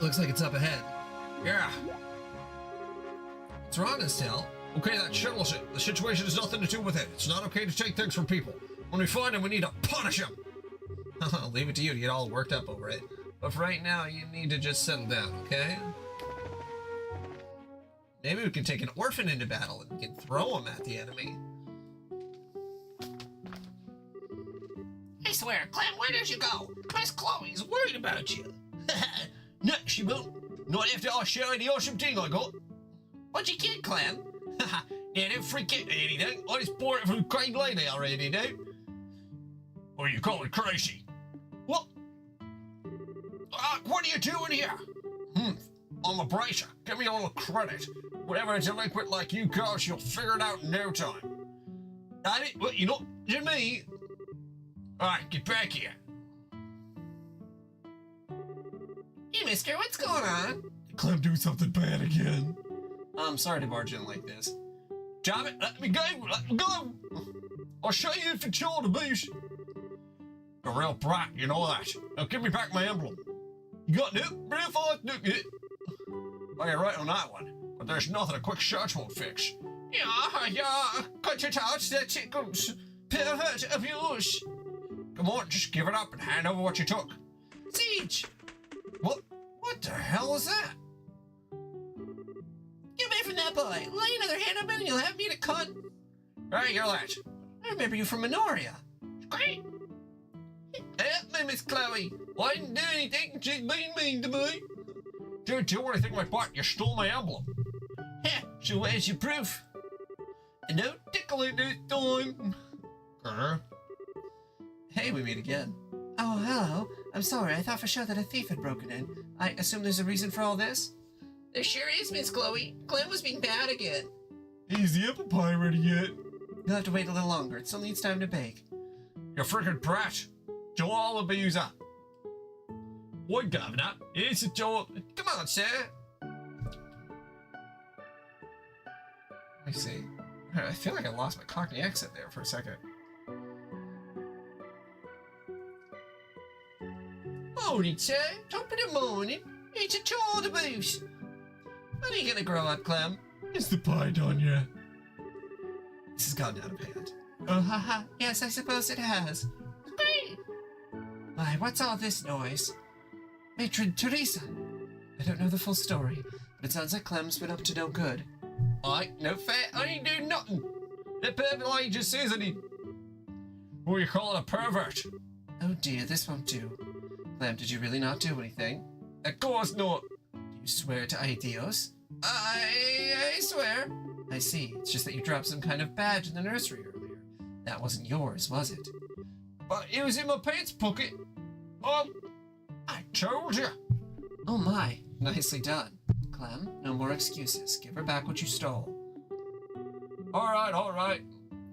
Looks like it's up ahead. Yeah. What's wrong, Estelle? Okay, that shuttle shit. The situation has nothing to do with it. It's not okay to take things from people. When we find them, we need to punish them. I'll leave it to you to get all worked up over it. But for right now, you need to just settle down, okay? Maybe we can take an orphan into battle and we can throw him at the enemy. I swear, Clem, where did you go? Miss Chloe's worried about you. No, she won't. Not after I show her the awesome thing I got. What you get, Clem? Yeah, don't freak out or anything. I just bought it from Craig Lady already, dude. Or you call it crazy? What? What are you doing here? I'm a bracer. Give me all the credit. Whatever a delinquent like you goes, you'll figure it out in no time. I mean, what, you're not to me? Alright, get back here. Hey, mister, what's going on? Did Clem do something bad again? I'm sorry to barge in like this. Damn it, let me go, let me go. I'll show you if it's all the beast. You're a real brat, you know that. Now give me back my emblem. You got Nuke? Real fast Nuke it. Oh, you're right on that one. But there's nothing a quick search won't fix. Yeah, cut it out, that tickles. Pervert abuse. Come on, just give it up and hand over what you took. Siege! What the hell is that? Get away from that boy. Lay another hand on him and you'll have me to cunt. Hey, you're that. I remember you from Minoria. Great. Help me, Miss Chloe. I didn't do anything. She's being mean to me. Didn't do anything like that. You stole my emblem. Heh, so where's your proof? And no tickling this time. Hey, we meet again. Oh, hello. I'm sorry, I thought for sure that a thief had broken in. I assume there's a reason for all this? There sure is, Miss Chloe. Clem was being bad again. Is the apple pie ready yet? You'll have to wait a little longer. It still needs time to bake. You freaking brat. Joel abuser. What, Governor? It's a Joel. Come on, sir. Let me see. I feel like I lost my Cockney accent there for a second. Morning, sir. Top of the morning. It's a child abuse. When are you gonna grow up, Clem? Is the pie done yet? This has gotten out of hand. Oh, haha. Yes, I suppose it has. Why, what's all this noise? Matron Teresa! I don't know the full story, but it sounds like Clem's been up to no good. No fair, I ain't doing nothing. That pervert lady just says I need. What do you call it, a pervert? Oh dear, this won't do. Clem, did you really not do anything? Of course not. Do you swear to ay Dios? I swear. I see, it's just that you dropped some kind of badge in the nursery earlier. That wasn't yours, was it? But it was in my pants pocket. I told you. Oh my, nicely done. Clem, no more excuses. Give her back what you stole. All right.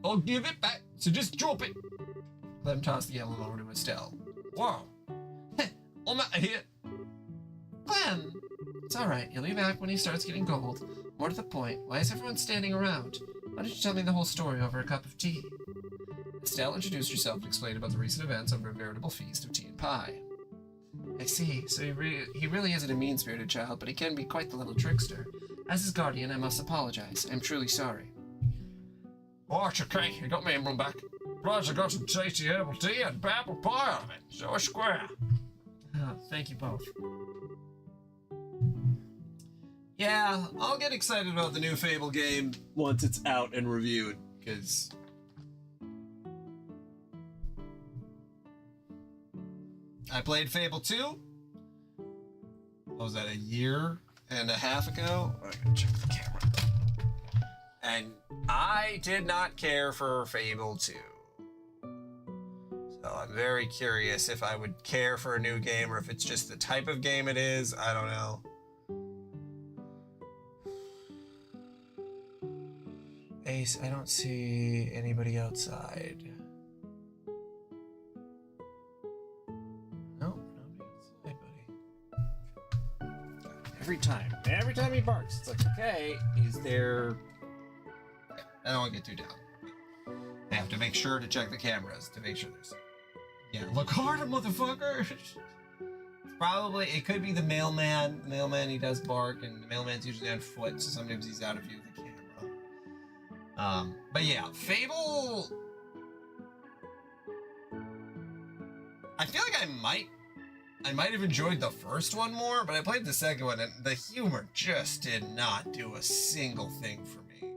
I'll give it back, so just drop it. Clem tossed the emblem over to Estelle. Wow. I'm out of here. Clem! It's alright, he'll be back when he starts getting gold. More to the point, why is everyone standing around? Why don't you tell me the whole story over a cup of tea? Estelle introduced herself and explained about the recent events over a veritable feast of tea and pie. I see, so he really isn't a mean-spirited child, but he can be quite the little trickster. As his guardian, I must apologize. I'm truly sorry. Oh, it's okay. You got my emblem back. Plus, I got some tasty herbal tea and apple pie out of it. So a square. Oh, thank you both. Yeah, I'll get excited about the new Fable game once it's out and reviewed, because I played Fable 2. What was that, a year and a half ago? I gotta check the camera. And I did not care for Fable 2. So I'm very curious if I would care for a new game or if it's just the type of game it is. I don't know. Ace, I don't see anybody outside. No, nobody outside, buddy. Every time he barks, it's like, okay, is there... I don't want to get too down. I have to make sure to check the cameras to make sure there's... Yeah, look harder, motherfucker! Probably, it could be the mailman. The mailman, he does bark, and the mailman's usually on foot, so sometimes he's out of view of the camera. But yeah, Fable... I feel like I might have enjoyed the first one more, but I played the second one, and the humor just did not do a single thing for me.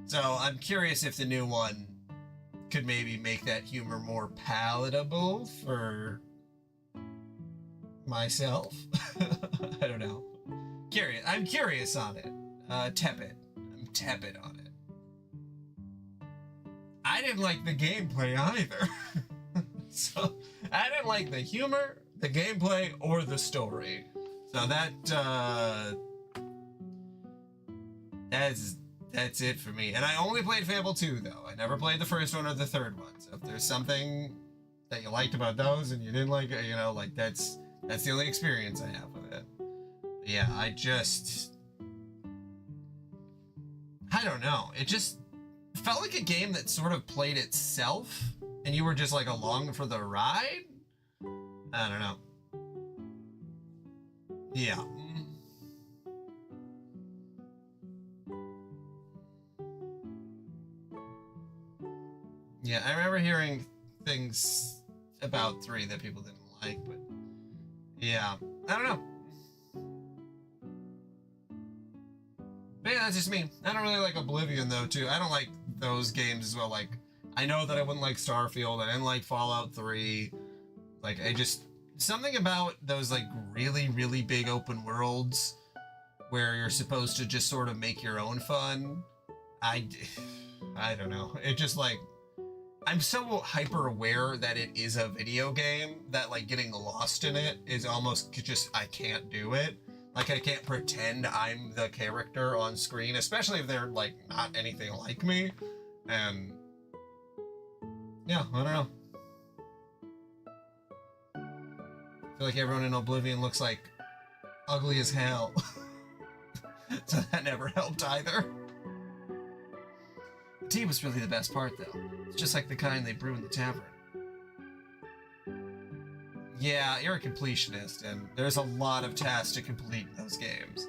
So I'm curious if the new one could maybe make that humor more palatable for myself. I don't know. I'm curious on it. Tepid. I'm tepid on it. I didn't like the gameplay either. So I didn't like the humor, the gameplay, or the story. So that's it for me. And I only played Fable 2 though. I never played the first one or the third one. So if there's something that you liked about those and you didn't like it, like that's the only experience I have with it. Yeah, I don't know. It just felt like a game that sort of played itself and you were just like along for the ride. I don't know. Yeah. Yeah, I remember hearing things about 3 that people didn't like, but yeah, I don't know. But yeah, that's just me. I don't really like Oblivion though, too. I don't like those games as well. Like, I know that I wouldn't like Starfield. I didn't like Fallout 3. Like, something about those like really, really big open worlds where you're supposed to just sort of make your own fun. I don't know. It just like, I'm so hyper aware that it is a video game that like getting lost in it is almost just, I can't do it. Like I can't pretend I'm the character on screen, especially if they're like not anything like me. And yeah, I don't know. I feel like everyone in Oblivion looks like ugly as hell. So that never helped either. The tea was really the best part though. It's just like the kind they brew in the tavern. Yeah, you're a completionist, and there's a lot of tasks to complete in those games.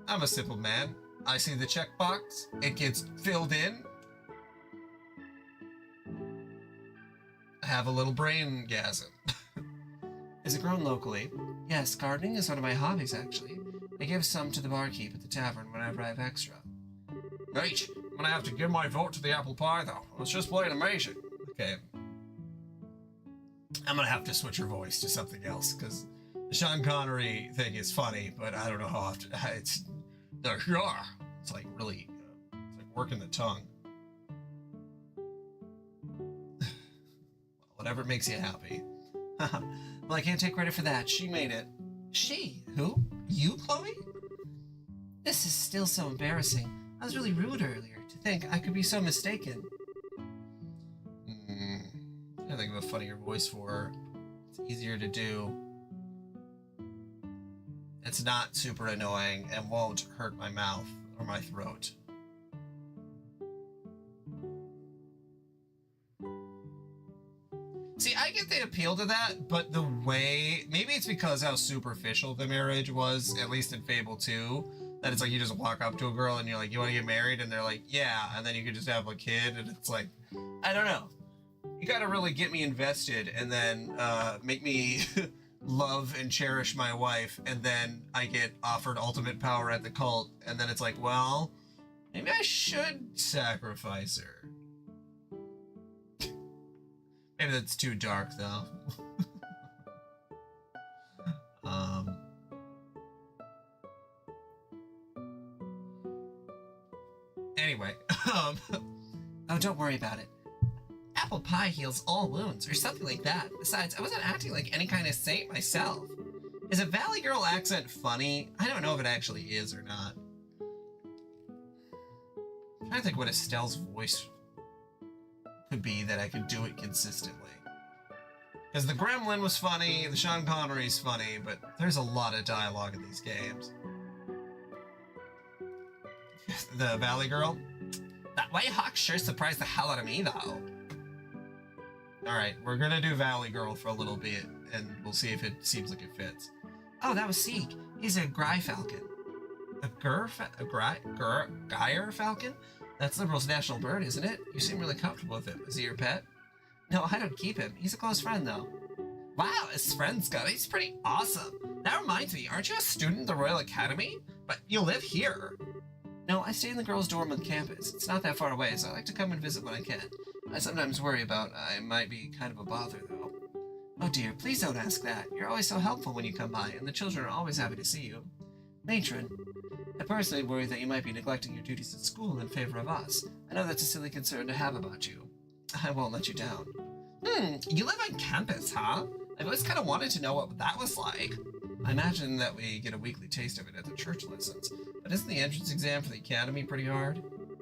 I'm a simple man. I see the checkbox, it gets filled in. I have a little brain gasm. Is it grown locally? Yes, gardening is one of my hobbies, actually. I give some to the barkeep at the tavern whenever I have extra. Mate, I'm gonna have to give my vote to the apple pie, though. It's just plain amazing. Okay. I'm gonna have to switch your voice to something else, because the Sean Connery thing is funny, but I don't know how often. It's like really, it's like working the tongue. Whatever makes you happy. Well, I can't take credit for that. She made it. She? Who? You, Chloe? This is still so embarrassing. I was really rude earlier. To think I could be so mistaken. I think of a funnier voice for her. It's easier to do. It's not super annoying and won't hurt my mouth or my throat. See, I get the appeal to that, but the way... Maybe it's because how superficial the marriage was, at least in Fable 2, that it's like you just walk up to a girl and you're like, you want to get married? And they're like, yeah. And then you could just have a kid, and it's like, I don't know. You gotta really get me invested and then make me love and cherish my wife, and then I get offered ultimate power at the cult, and then it's like, well, maybe I should sacrifice her. Maybe that's too dark, though. Anyway, oh, don't worry about it. Apple pie heals all wounds, or something like that. Besides, I wasn't acting like any kind of saint myself. Is a Valley Girl accent funny? I don't know if it actually is or not. I'm trying to think what Estelle's voice could be that I could do it consistently. Because the Gremlin was funny, the Sean Connery's funny, but there's a lot of dialogue in these games. The Valley Girl? That White Hawk sure surprised the hell out of me, though. Alright, we're gonna do Valley Girl for a little bit, and we'll see if it seems like it fits. Oh, that was Seek. He's a Gry Falcon. A Gyre Falcon? That's Liberal's national bird, isn't it? You seem really comfortable with him. Is he your pet? No, I don't keep him. He's a close friend, though. Wow, his friends go. He's pretty awesome. That reminds me, aren't you a student at the Royal Academy? But you live here. No, I stay in the girls' dorm on campus. It's not that far away, so I like to come and visit when I can. I sometimes worry about I might be kind of a bother, though. Oh dear, please don't ask that. You're always so helpful when you come by, and the children are always happy to see you. Matron, I personally worry that you might be neglecting your duties at school in favor of us. I know that's a silly concern to have about you. I won't let you down. You live on campus, huh? I've always kind of wanted to know what that was like. I imagine that we get a weekly taste of it at the church lessons, but isn't the entrance exam for the academy pretty hard?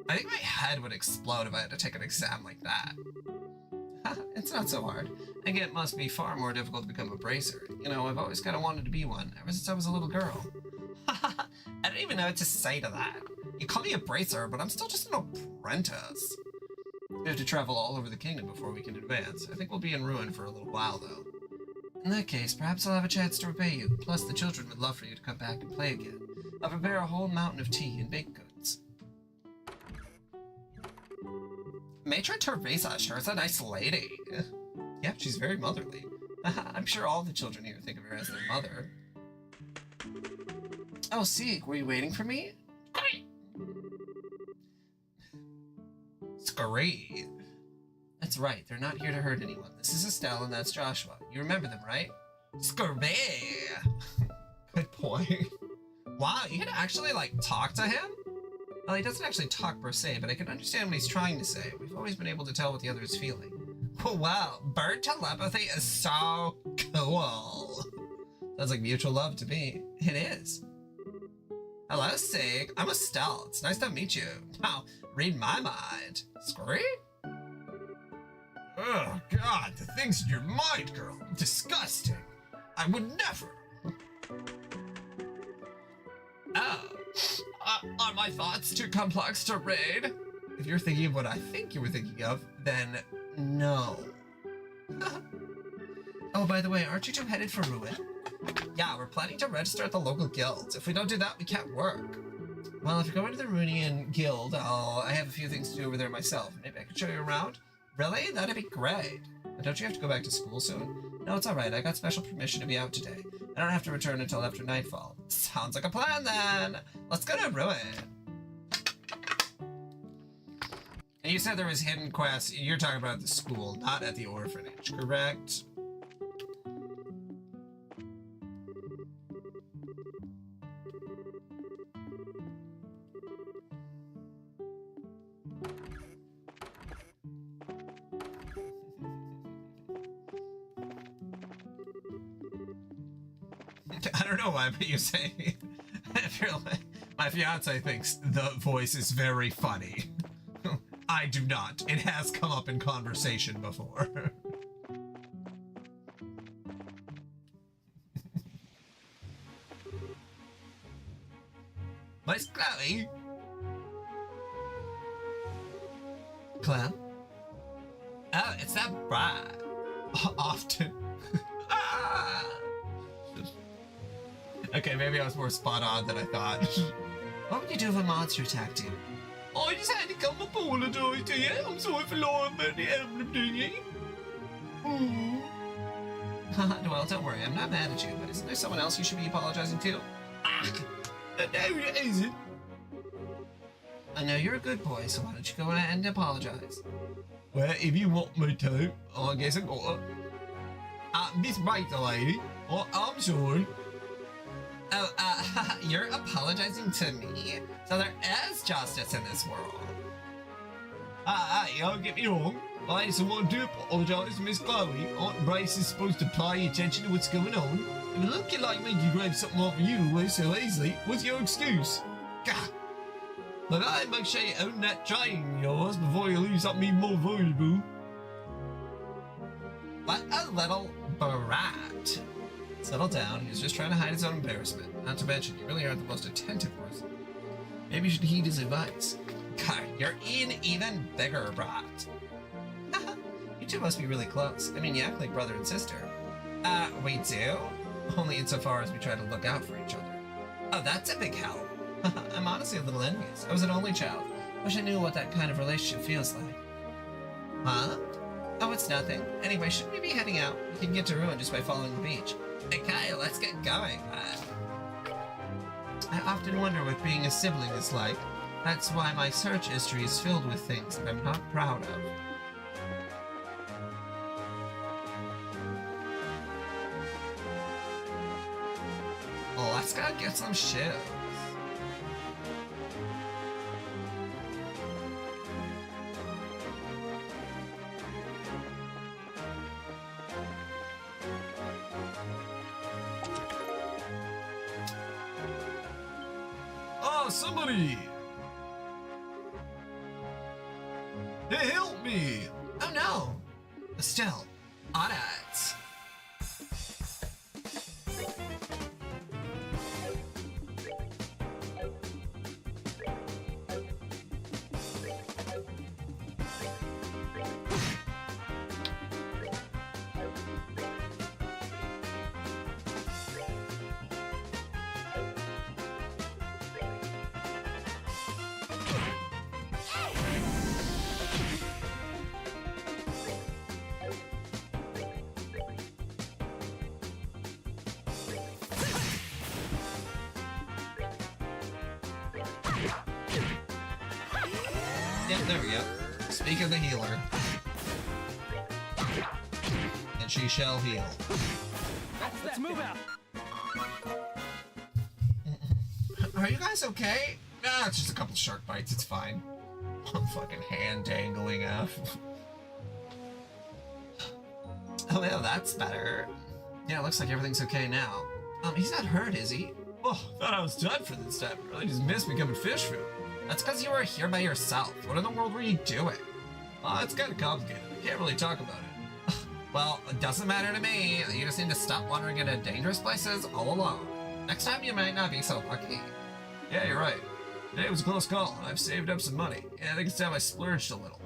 I think my head would explode if I had to take an exam like that. It's not so hard. Again, it must be far more difficult to become a bracer. You know, I've always kind of wanted to be one, ever since I was a little girl. I don't even know what to say to that. You call me a bracer, but I'm still just an apprentice. We have to travel all over the kingdom before we can advance. I think we'll be in ruin for a little while, though. In that case, perhaps I'll have a chance to repay you. Plus, the children would love for you to come back and play again. I'll prepare a whole mountain of tea and baked goods. Matron Teresa sure is a nice lady. Yep, she's very motherly. I'm sure all the children here think of her as their mother. Oh, Seek, were you waiting for me? Scurry. That's right, they're not here to hurt anyone. This is Estelle and that's Joshua. You remember them, right? Scurry. Good point. Wow, you can actually, like, talk to him? Well, he doesn't actually talk per se, but I can understand what he's trying to say. We've always been able to tell what the other is feeling. Oh, wow, bird telepathy is so cool. Sounds like mutual love to me. It is. Hello, Sig. I'm Estelle. It's nice to meet you. Now, read my mind. Scurry? Oh, God, the things in your mind, girl. Disgusting. I would never. Oh, are my thoughts too complex to read? If you're thinking of what I think you were thinking of, then no. Oh, by the way, aren't you two headed for Ruin? Yeah, we're planning to register at the local guilds. If we don't do that, we can't work. Well, if you're going to the Runian Guild, I have a few things to do over there myself. Maybe I could show you around? Really? That'd be great. But don't you have to go back to school soon? No, it's alright. I got special permission to be out today. I don't have to return until after nightfall. Sounds like a plan, then! Let's go to Ruin! And you said there was hidden quests. You're talking about the school, not at the orphanage, correct? I don't know why, but you say if you're like, my fiance thinks the voice is very funny. I do not. It has come up in conversation before. Miss Chloe? Clem? Oh, it's that Brad. Often. Ah! Okay, maybe I was more spot on than I thought. What would you do if a monster attacked you? I just had to come apologize to you. I'm sorry for lying about the emblem thingy. Well, don't worry. I'm not mad at you, but isn't there someone else you should be apologizing to? No, it isn't. I know you're a good boy, so why don't you go ahead and apologize? Well, if you want me to, I guess I got it. Miss Baker lady, I'm sorry. Oh, you're apologizing to me? So there is justice in this world. Don't get me wrong. I just want to apologize to Miss Chloe. Aunt Bryce is supposed to pay attention to what's going on. If it looked like me to grab something off of you away so easily, what's your excuse? God. But I make sure you own that chain of yours before you lose something even more valuable. But a little brat. Settle down. He was just trying to hide his own embarrassment. Not to mention, you really aren't the most attentive person. Maybe you should heed his advice. God, you're an even bigger brat. You two must be really close. I mean, you act like brother and sister. We do? Only insofar as we try to look out for each other. Oh, that's a big help. I'm honestly a little envious. I was an only child. Wish I knew what that kind of relationship feels like. Huh? Oh, it's nothing. Anyway, shouldn't we be heading out? We can get to Ruin just by following the beach. Okay, let's get going. I often wonder what being a sibling is like. That's why my search history is filled with things that I'm not proud of. Let's go get some shoes. Oh, somebody! Hey, help me! Oh no! Estelle, on it! Yep, there we go. Speak of the healer. And she shall heal. Let's move out. Are you guys okay? Nah, it's just a couple shark bites, it's fine. I'm fucking hand dangling F. Oh yeah, that's better. Yeah, it looks like everything's okay now. He's not hurt, is he? Oh, thought I was done for this time. Really just missed becoming fish food. That's because you were here by yourself. What in the world were you doing? It's kind of complicated. I can't really talk about it. Well, it doesn't matter to me. You just need to stop wandering into dangerous places all alone. Next time you might not be so lucky. Yeah, you're right. Today was a close call, and I've saved up some money. Yeah, I think it's time I splurged a little.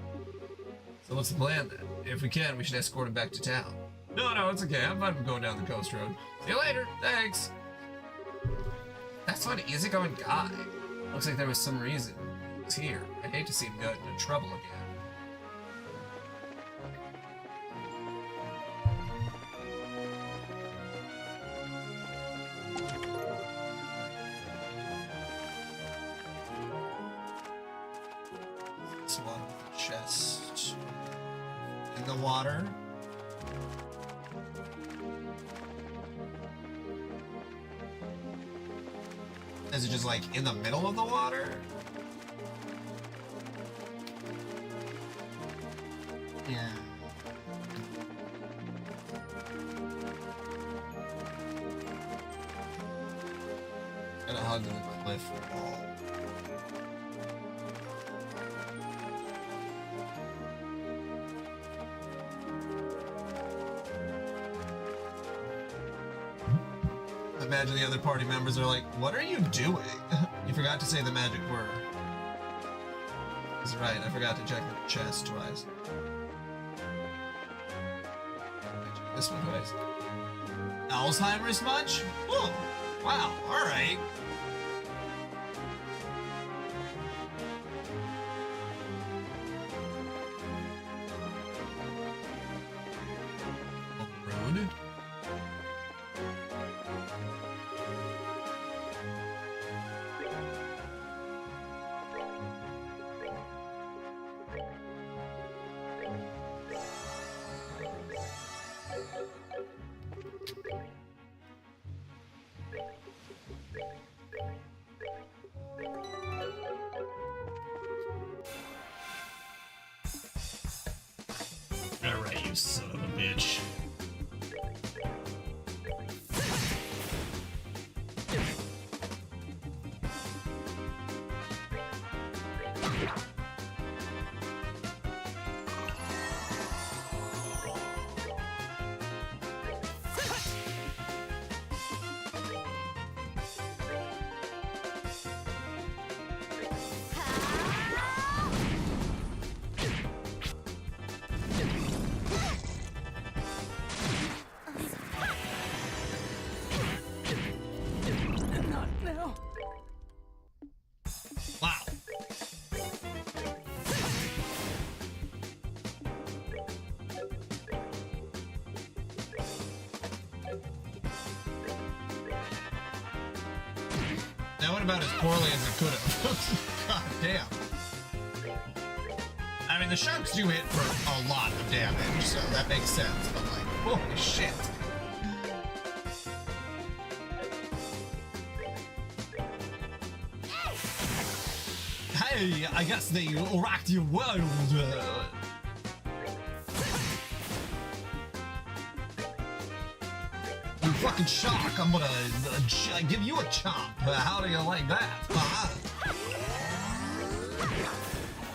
So what's the plan then? If we can, we should escort him back to town. No, it's okay. I'm fine with going down the coast road. See you later. Thanks. That's what an easygoing guy. Looks like there was some reason he's here. I hate to see him get into trouble again. This one with the chest in the water. Is it just like in the middle of the water? Yeah. Gotta hug the cliff wall. Imagine the other party members are like, what are you doing? You forgot to say the magic word. That's right, I forgot to check the chest twice. This one twice. Alzheimer's much? Oh, wow, alright. Rude. Alright, you son of a bitch. Not now. Wow. That went about as poorly as it could have. God damn. I mean, the sharks do hit for a lot of damage, so that makes sense, but like, holy shit. Hey, I guess they rocked your world. You fucking shark, I'm gonna give you a chomp. How do you like that?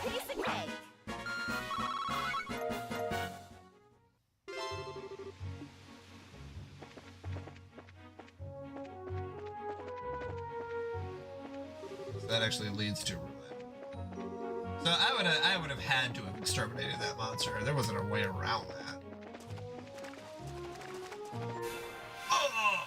Piece of cake. That actually leads to ruin. So I would have had to have exterminated that monster. There wasn't a way around that. Oh!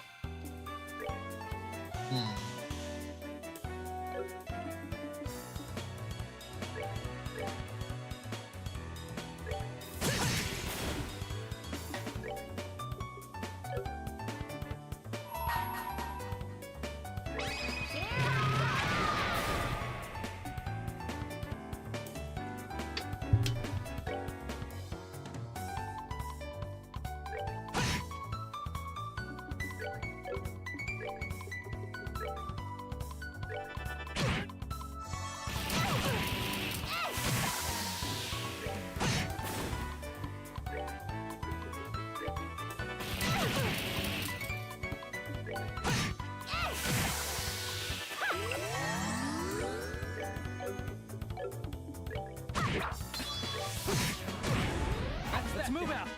Let's move out.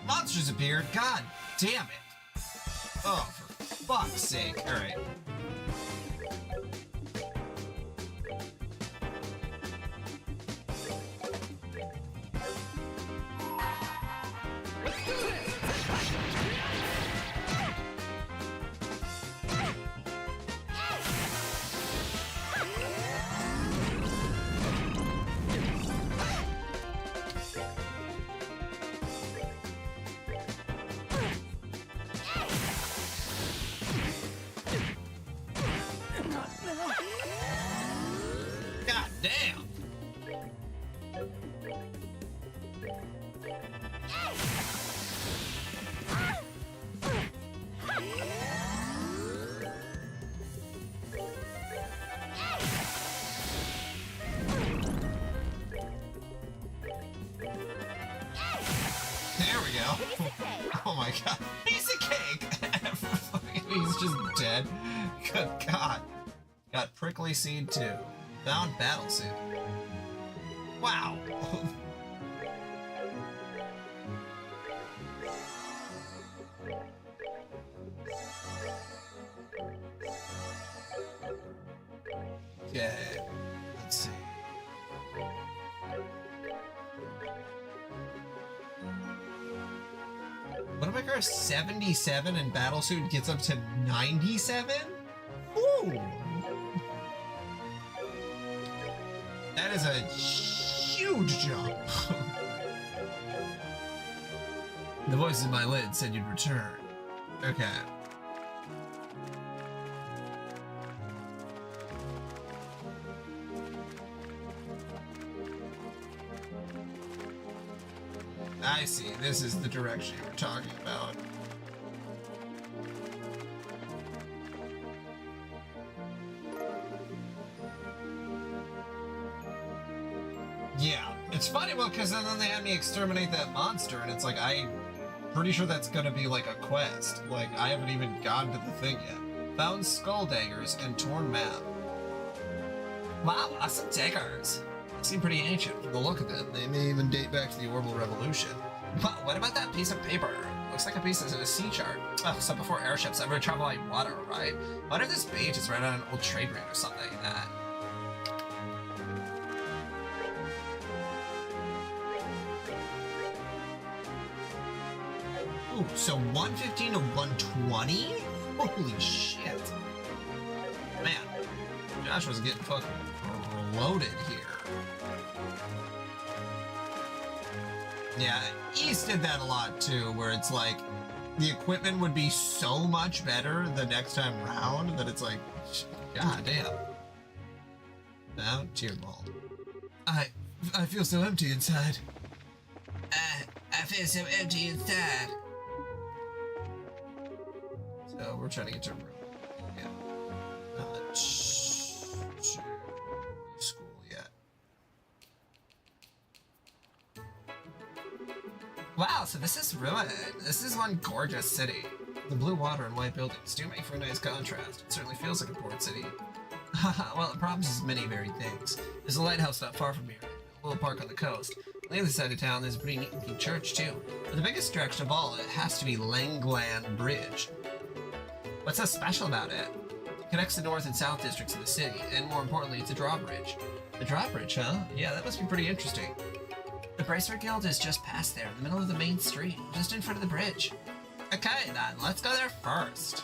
Monsters appeared. God damn it. Oh, for fuck's sake. Alright. Damn! There we go. Piece of cake. Oh my god. Piece of cake! He's just dead. Good god. Got prickly seed too. Found battle suit. Wow. Okay. Let's see. Widowmaker 77 and Battlesuit gets up to 97? Ooh! That is a huge jump. The voice in my lid said you'd return. Okay. I see. This is the direction you were talking about. Yeah. It's funny, well, because then they had me exterminate that monster, and it's like, I'm pretty sure that's gonna be like a quest. Like, I haven't even gotten to the thing yet. Found skull daggers and torn map. Wow, awesome daggers. They seem pretty ancient from the look of them. They may even date back to the Orbital Revolution. But what about that piece of paper? Looks like a piece of a sea chart. Oh, so before airships ever travel by water, right? What if this page is right on an old trade route or something like that? Ooh, so 115 to 120? Holy shit. Man, Josh was getting fucking loaded here. Yeah, East did that a lot too, where it's like the equipment would be so much better the next time round that it's like, god damn. Now, tear ball. I feel so empty inside. I feel so empty inside. So we're trying to get to a room. Yeah. Not to school yet. Wow, so this is ruined. This is one gorgeous city. The blue water and white buildings do make for a nice contrast. It certainly feels like a port city. Well, it promises many varied things. There's a lighthouse not far from here, a little park on the coast. On the other side of town, there's a pretty neat church, too. But the biggest attraction of all, it has to be Langland Bridge. What's so special about it? It connects the north and south districts of the city, and more importantly, it's a drawbridge. The drawbridge, huh? Yeah, that must be pretty interesting. The Bracer Guild is just past there, in the middle of the main street, just in front of the bridge. Okay, then, let's go there first.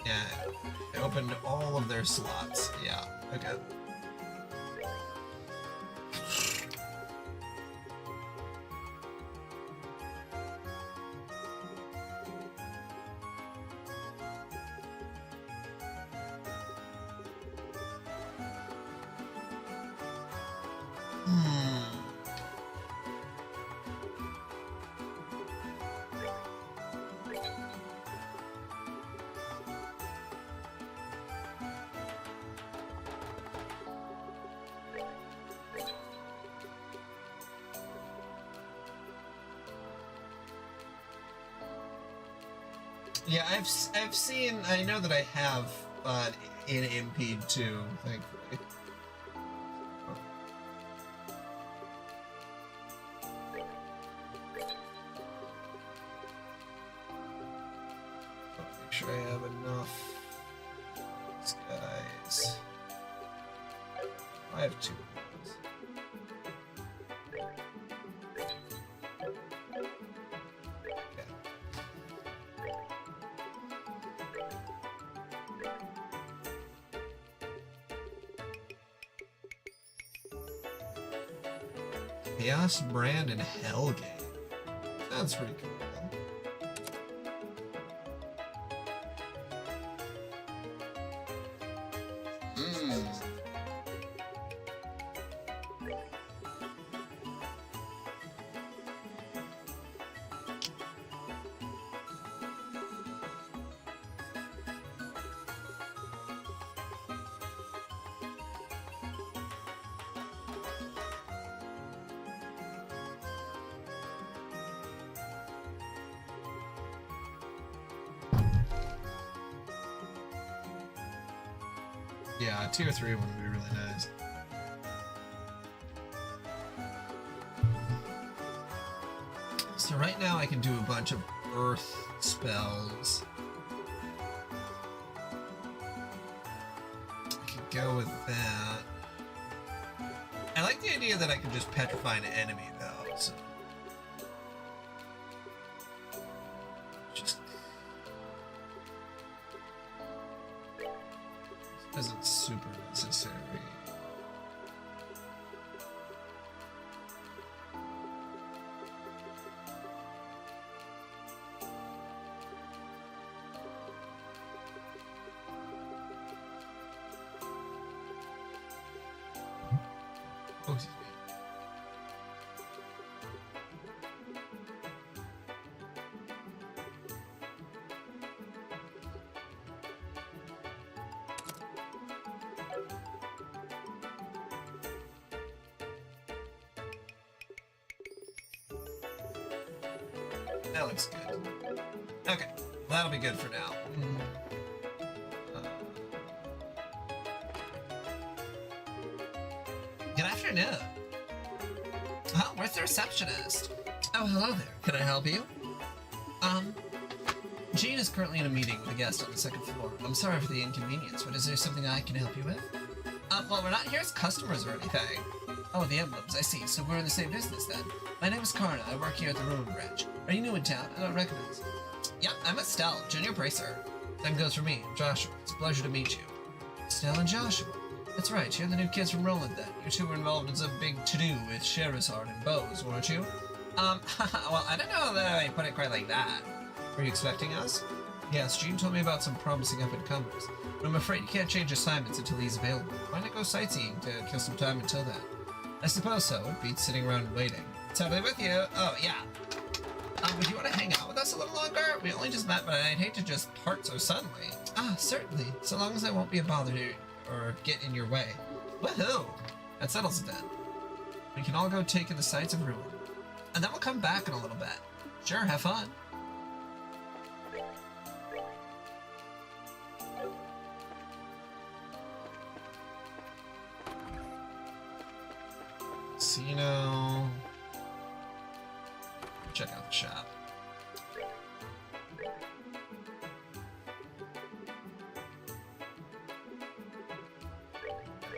Yeah, they opened all of their slots. Yeah, okay. Yeah, I've seen. I know that I have in Impede too, thankfully. Make sure I have enough. These guys. I have two. Chaos Brand and Hellgate. That's pretty cool. Yeah, tier 3 one would be really nice. So right now I can do a bunch of earth spells. I could go with that. I like the idea that I can just petrify an enemy though, so. Just isn't super necessary. Oh, excuse me. That looks good. Okay, that'll be good for now. Good afternoon. Oh, where's the receptionist? Oh, hello there. Can I help you? Jean is currently in a meeting with a guest on the second floor. I'm sorry for the inconvenience, but is there something I can help you with? Well, we're not here as customers or anything. Oh, the emblems, I see. So we're in the same business then. My name is Karna. I work here at the Ruin Branch. Are you new in town? I don't recognize you. Yep, I'm Estelle, Junior Bracer. Same goes for me, Joshua. It's a pleasure to meet you. Estelle and Joshua. That's right, you're the new kids from Roland then. You two were involved in some big to-do with Sherazard and Bose, weren't you? Well, I don't know that I put it quite like that. Were you expecting us? Yes, Jean told me about some promising up-and-comers, but I'm afraid you can't change assignments until he's available. Why not go sightseeing to kill some time until then? I suppose so. It beats sitting around and waiting. Totally with you. Oh, yeah. Would you want to hang out with us a little longer? We only just met, but I'd hate to just part so suddenly. Ah, certainly. So long as I won't be a bother to or get in your way. Woohoo! That settles it then. We can all go take in the sights of Ruin. And then we'll come back in a little bit. Sure, have fun. Casino. Check out the shop.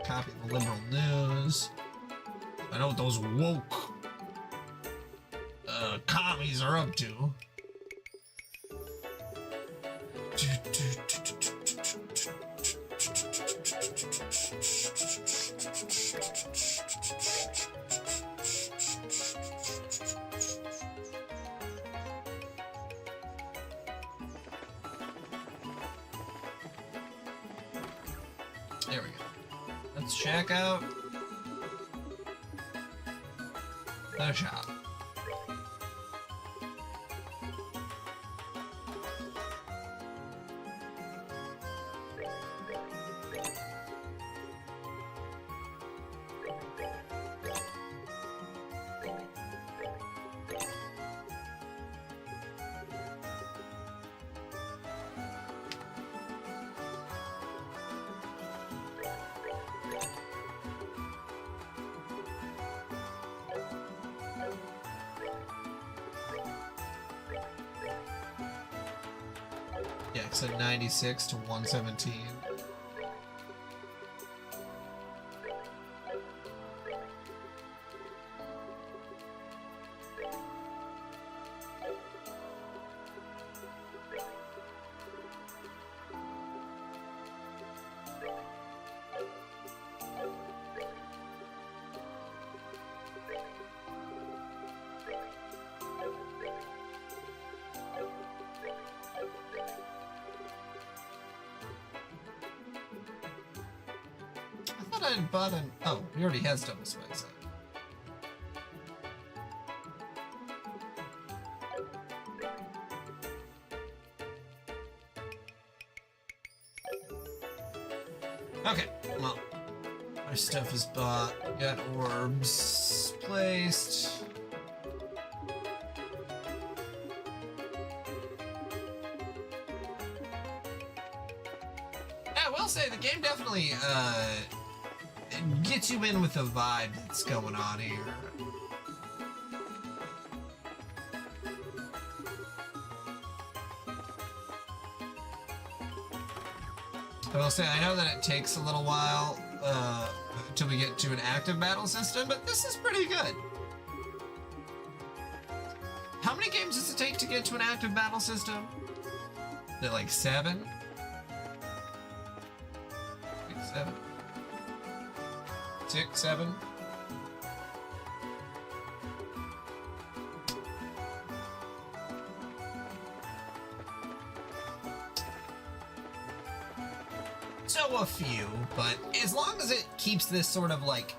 Copy the liberal news. I know what those woke commies are up to. There we go. Let's check out the shop. Yeah, so 96 to 117. I thought I'd bought an... Oh, he already has double spikes on. Okay, well, our stuff is bought. We got orbs placed. I will say the game definitely it gets you in with the vibe that's going on here. I will say, I know that it takes a little while until we get to an active battle system, but this is pretty good. How many games does it take to get to an active battle system? Is it like 7? 7? 6, 7? So a few, but as long as it keeps this sort of like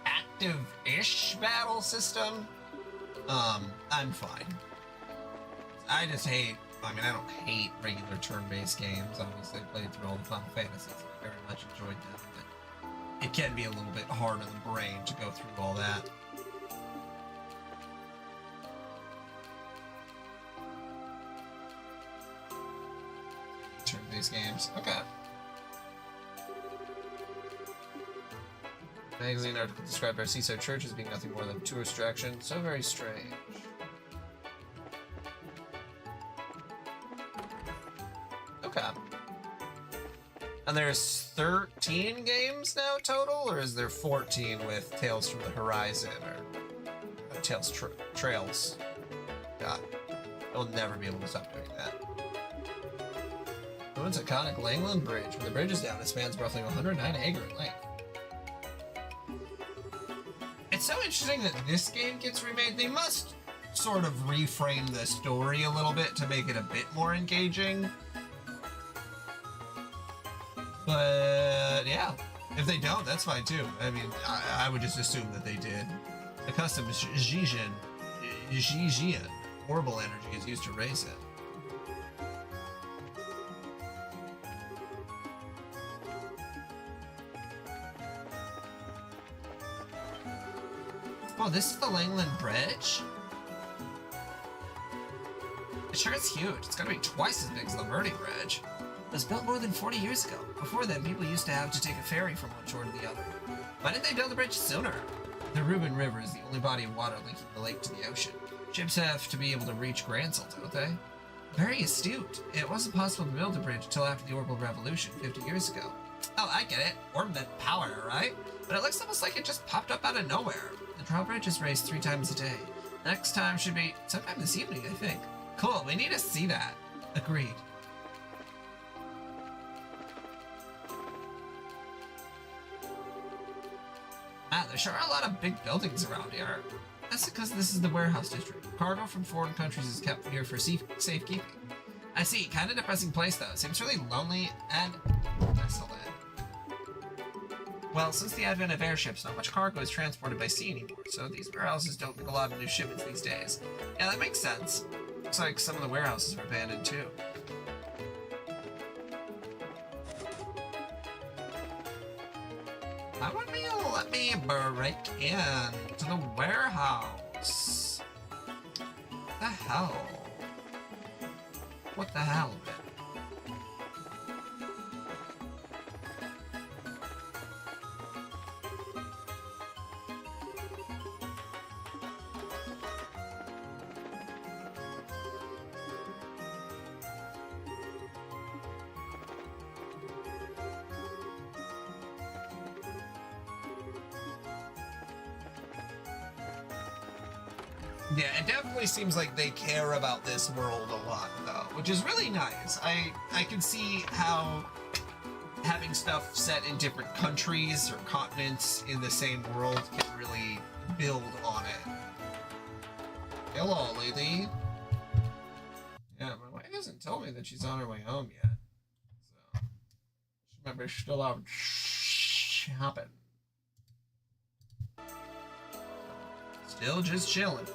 active-ish battle system, I'm fine. I just hate, I mean, I don't hate regular turn-based games. Obviously, I played through all the Final Fantasies. I very much enjoyed them, but it can be a little bit hard on the brain to go through all that. Turn-based games, okay. Magazine article described our seaside church as being nothing more than a tourist attraction. So very strange. Okay. And there's 13 games now total, or is there 14 with Tales from the Horizon or Tales Trails? God, I will never be able to stop doing that. Oh, it's iconic Langland Bridge. When the bridge is down, it spans roughly 109 acre in length. It's so interesting that this game gets remade. They must sort of reframe the story a little bit to make it a bit more engaging. But yeah, if they don't, that's fine too. I mean, I would just assume that they did. The custom Zhejian, orbital energy is used to raise it. Oh, this is the Langland Bridge? Sure, it's huge. It's gotta be twice as big as the Murdy Bridge. It was built more than 40 years ago. Before then, people used to have to take a ferry from one shore to the other. Why didn't they build the bridge sooner? The Reuben River is the only body of water linking the lake to the ocean. Ships have to be able to reach Gransel, don't they? Very astute. It wasn't possible to build the bridge until after the Orbital Revolution 50 years ago. Oh, I get it. Orbital power, right? But it looks almost like it just popped up out of nowhere. The drawbridge is raised 3 times a day. Next time should be sometime this evening, I think. Cool, we need to see that. Agreed. Wow, there sure are a lot of big buildings around here. That's because this is the warehouse district. Cargo from foreign countries is kept here for safekeeping. I see, kind of depressing place though. Seems really lonely and desolate. Well, since the advent of airships, not much cargo is transported by sea anymore, so these warehouses don't make a lot of new shipments these days. Yeah, that makes sense. Looks like some of the warehouses are abandoned too. Why wouldn't you let me break in to the warehouse? What the hell? What the hell, man? Yeah, it definitely seems like they care about this world a lot, though, which is really nice. I can see how having stuff set in different countries or continents in the same world can really build on it. Hello, lady. Yeah, my wife hasn't told me that she's on her way home yet. So, remember, she's still out shopping. Still just chilling.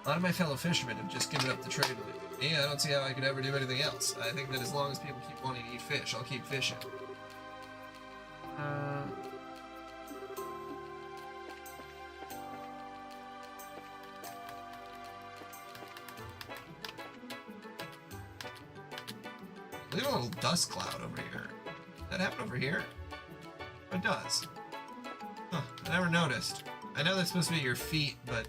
A lot of my fellow fishermen have just given up the trade with me. I don't see how I could ever do anything else. I think that as long as people keep wanting to eat fish, I'll keep fishing. Leave a little dust cloud over here. That happen over here? It does. Huh, I never noticed. I know that's supposed to be your feet, but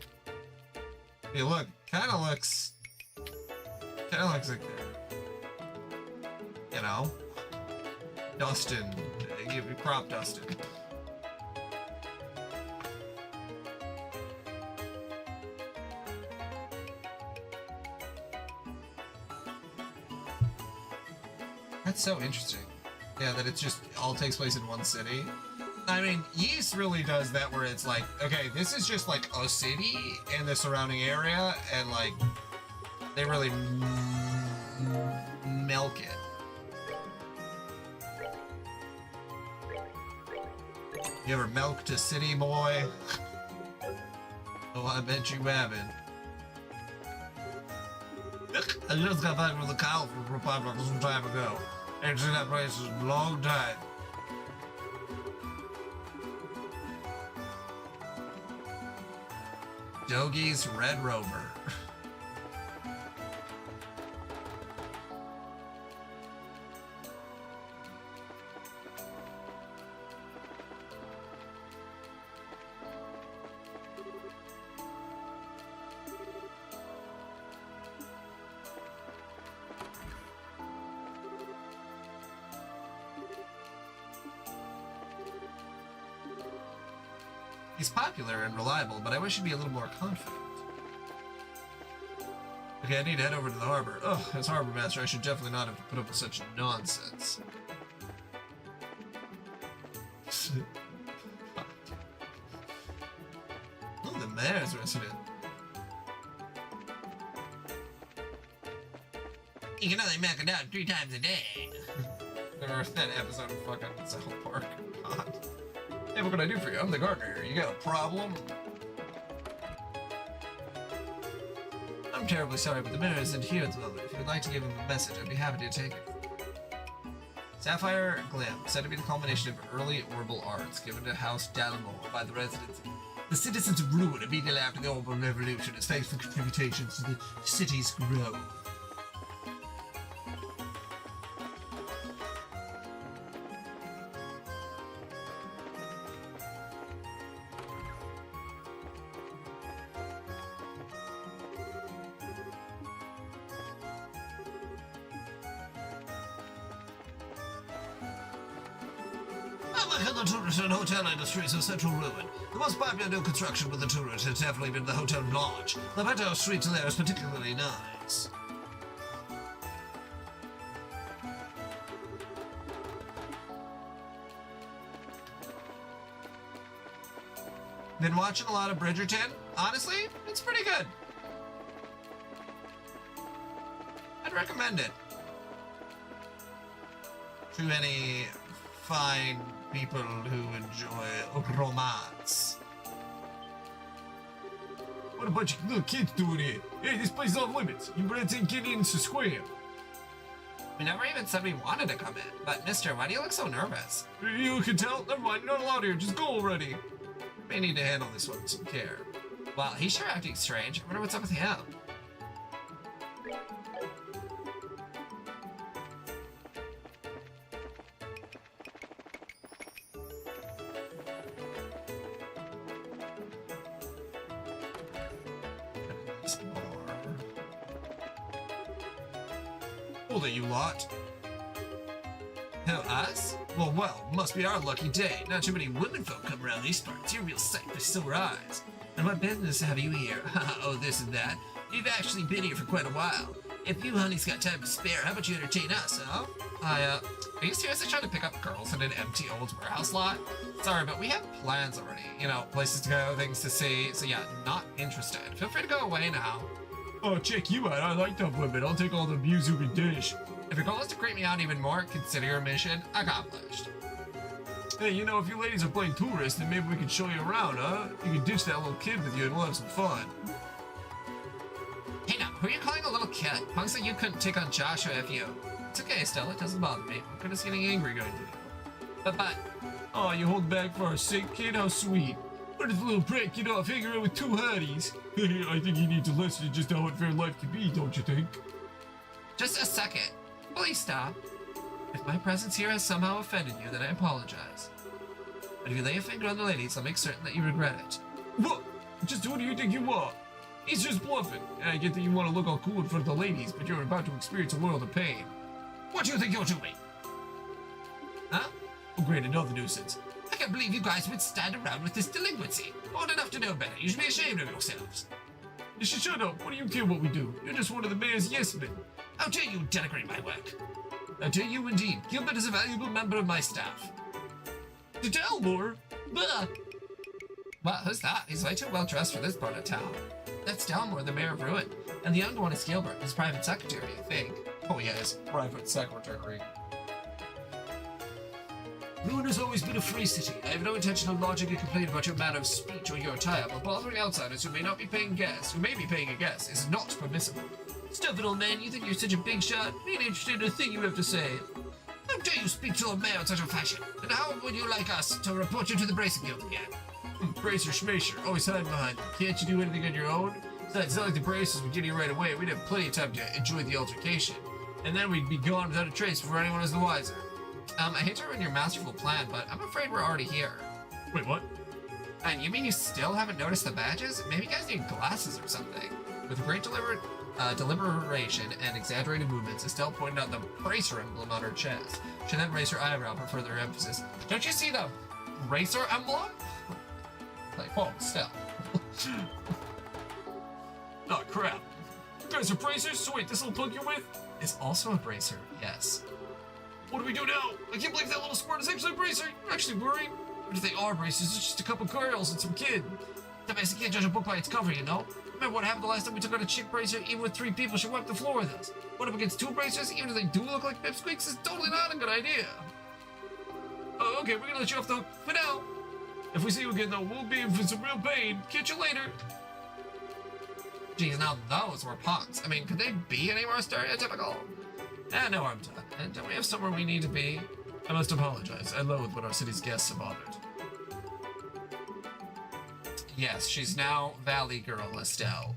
if you look, kind of looks like they're, you know, Dustin, crop Dustin. That's so interesting. Yeah, that it's just all takes place in one city. I mean, Ys really does that where it's like, okay, this is just like a city and the surrounding area, and like, they really milk it. You ever milked a city boy? Oh, I bet you haven't. I just got back from the cow from Republic some time ago. Actually, that place is a long time. Doggy's Red Rover. He's popular and reliable, but I wish he'd be a little more confident. Okay, I need to head over to the harbor. Ugh, as harbor master, I should definitely not have to put up with such nonsense. Oh, the mayor's resident. You can only make it out 3 times a day. Or that episode of fucking South Park. God. Hey, what can I do for you? I'm the gardener. You got a problem? I'm terribly sorry, but the mayor isn't here at the moment. If you'd like to give him a message, I'd be happy to take it. Sapphire Glim, said to be the culmination of early orbital arts given to House Dalmore by the residents. The citizens of Ruin immediately after the Orbital Revolution as thanks for contributions to the city's growth. The tourist and hotel industries of central Ruin. The most popular new construction with the tourists has definitely been the Hotel Lodge. The Petto Street there is particularly nice. Been watching a lot of Bridgerton. Honestly, it's pretty good. I'd recommend it. To any fine people who enjoy romance. What a bunch of little kids doing here? Hey, this place is off limits. You better take get in to square. We never even said we wanted to come in. But mister, why do you look so nervous? You can tell? Never mind, you're not allowed here. Just go already. We need to handle this one with some care. Well, he's sure acting strange. I wonder what's up with him. Hold it, you lot. Who, us? Well, must be our lucky day. Not too many women folk come around these parts. You're a real sight for sore eyes. And what business have you here? Oh, this and that. You've actually been here for quite a while. If you honey's got time to spare, how about you entertain us, huh? Are you seriously trying to pick up girls in an empty old warehouse lot? Sorry, but we have plans already. You know, places to go, things to see. So yeah, not interested. Feel free to go away now. Oh, check you out. I like tough women. I'll take all the abuse you can dish. If your goal is to creep me out even more, consider your mission accomplished. Hey, you know, if you ladies are playing tourists, then maybe we can show you around, huh? You can ditch that little kid with you and we'll have some fun. Hey now, who are you calling a little kid? Punks like you couldn't take on Joshua if you... It's okay, Stella, it doesn't bother me. What good is getting angry going to do? But... Oh, you hold back for our sake, kid? How sweet. But this little prick, you know, figure it with 2 hotties. I think he needs a lesson just how unfair life can be, don't you think? Just a second. Please stop. If my presence here has somehow offended you, then I apologize. But if you lay a finger on the ladies, I'll make certain that you regret it. What? Just who do you think you are? He's just bluffing. I get that you want to look all cool in front of the ladies, but you're about to experience a world of pain. What do you think you're doing? Huh? Oh, great, another nuisance. I can't believe you guys would stand around with this delinquency. Old enough to know better. You should be ashamed of yourselves. You should shut up. What do you care what we do? You're just one of the mayor's yes-men. How dare you denigrate my work? How dare you indeed? Gilbert is a valuable member of my staff. To Dalmor? Bah! Well, who's that? He's way too well dressed for this part of town. That's Dalmor, the mayor of Ruin. And the younger one is Gilbert, his private secretary, I think. Oh, yes, private secretary. Ruin has always been a free city. I have no intention of lodging a complaint about your manner of speech or your attire, but bothering outsiders who may be paying a guest, is not permissible. Stop it, old man. You think you're such a big shot? Be interested in a thing you have to say. How dare you speak to a mayor in such a fashion? And how would you like us to report you to the Bracing Guild again? Bracer Schmacer, always hiding behind them. Can't you do anything on your own? Besides, it's not like the braces would get you right away. We'd have plenty of time to enjoy the altercation. And then we'd be gone without a trace before anyone was the wiser. I hate to ruin your masterful plan, but I'm afraid we're already here. Wait, what? And you mean you still haven't noticed the badges? Maybe you guys need glasses or something. With great deliberation and exaggerated movements, Estelle pointed out the bracer emblem on her chest. She then raised her eyebrow for further emphasis. Don't you see the bracer emblem? Like, whoa, Estelle. Oh, crap. You guys are bracers? So wait, this little punk you're with? It's also a bracer, yes. What do we do now? I can't believe that little squirt is actually a bracer. You're actually worried? But if they are bracers, it's just a couple girls and some kid. The best, you can't judge a book by its cover, you know? Remember what happened the last time we took out a chick bracer? Even with 3 people, she wiped the floor with us. What up against 2 bracers, even if they do look like pipsqueaks, is totally not a good idea. Oh, okay, we're gonna let you off the hook for now. If we see you again, though, we'll be in for some real pain. Catch you later. Geez, now those were punks. I mean, could they be any more stereotypical? No harm done. And don't we have somewhere we need to be? I must apologize. I loathe when our city's guests have honored. Yes, she's now Valley Girl Estelle.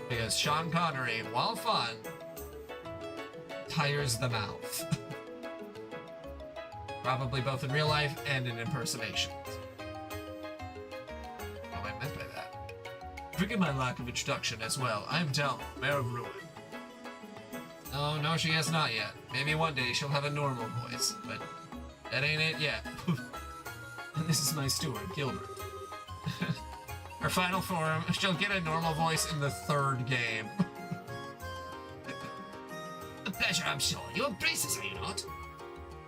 Because Sean Connery, while fun, tires them out. Probably both in real life and in impersonations. What I meant by that. Forgive my lack of introduction as well. I am Dalmor, Mayor of Ruin. Oh, no, she has not yet. Maybe one day she'll have a normal voice, but that ain't it yet. And this is my steward, Gilbert. Her final form, she'll get a normal voice in the 3rd game. A pleasure, I'm sure. You're braces, are you not?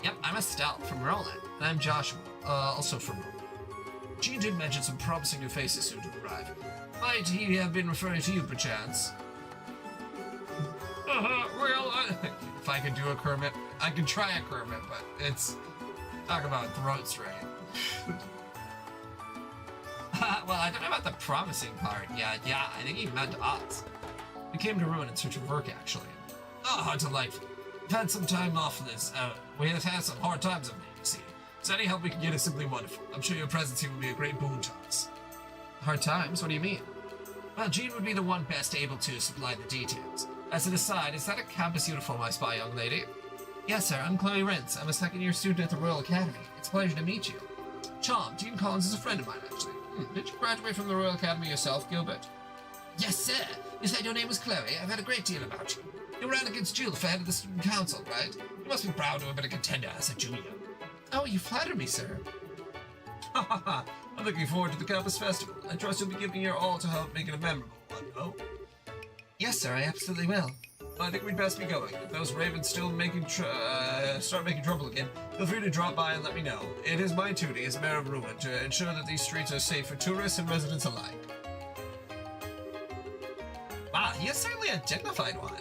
Yep, I'm Estelle from Roland. And I'm Joshua, also from Roland. Jean did mention some promising new faces soon to arrive. Might he have been referring to you, perchance? If I could do a Kermit, I could try a Kermit, but it's... Talk about throat strain. Well, I don't know about the promising part. Yeah, I think he meant us. We came to Ruin in search of work, actually. Oh, how delightful. We've had some time off of this. We have had some hard times of late, you see. So any help we can get is simply wonderful. I'm sure your presence here will be a great boon to us. Hard times? What do you mean? Well, Jean would be the one best able to supply the details. As an aside, is that a campus uniform I spy, young lady? Yes, sir. I'm Chloe Rentz. I'm a second-year student at the Royal Academy. It's a pleasure to meet you. Charm, Jean Collins is a friend of mine, actually. Did you graduate from the Royal Academy yourself, Gilbert? Yes, sir. You said your name was Chloe. I've heard a great deal about you. You ran against Jill for head of the student council, right? You must be proud to have been a contender as a junior. Oh, you flatter me, sir. I'm looking forward to the campus festival. I trust you'll be giving your all to help make it a memorable one, no? Yes, sir, I absolutely will. I think we'd best be going. If those ravens still start making trouble again, feel free to drop by and let me know. It is my duty as Mayor of Ruin to ensure that these streets are safe for tourists and residents alike. Wow, he is certainly a dignified one.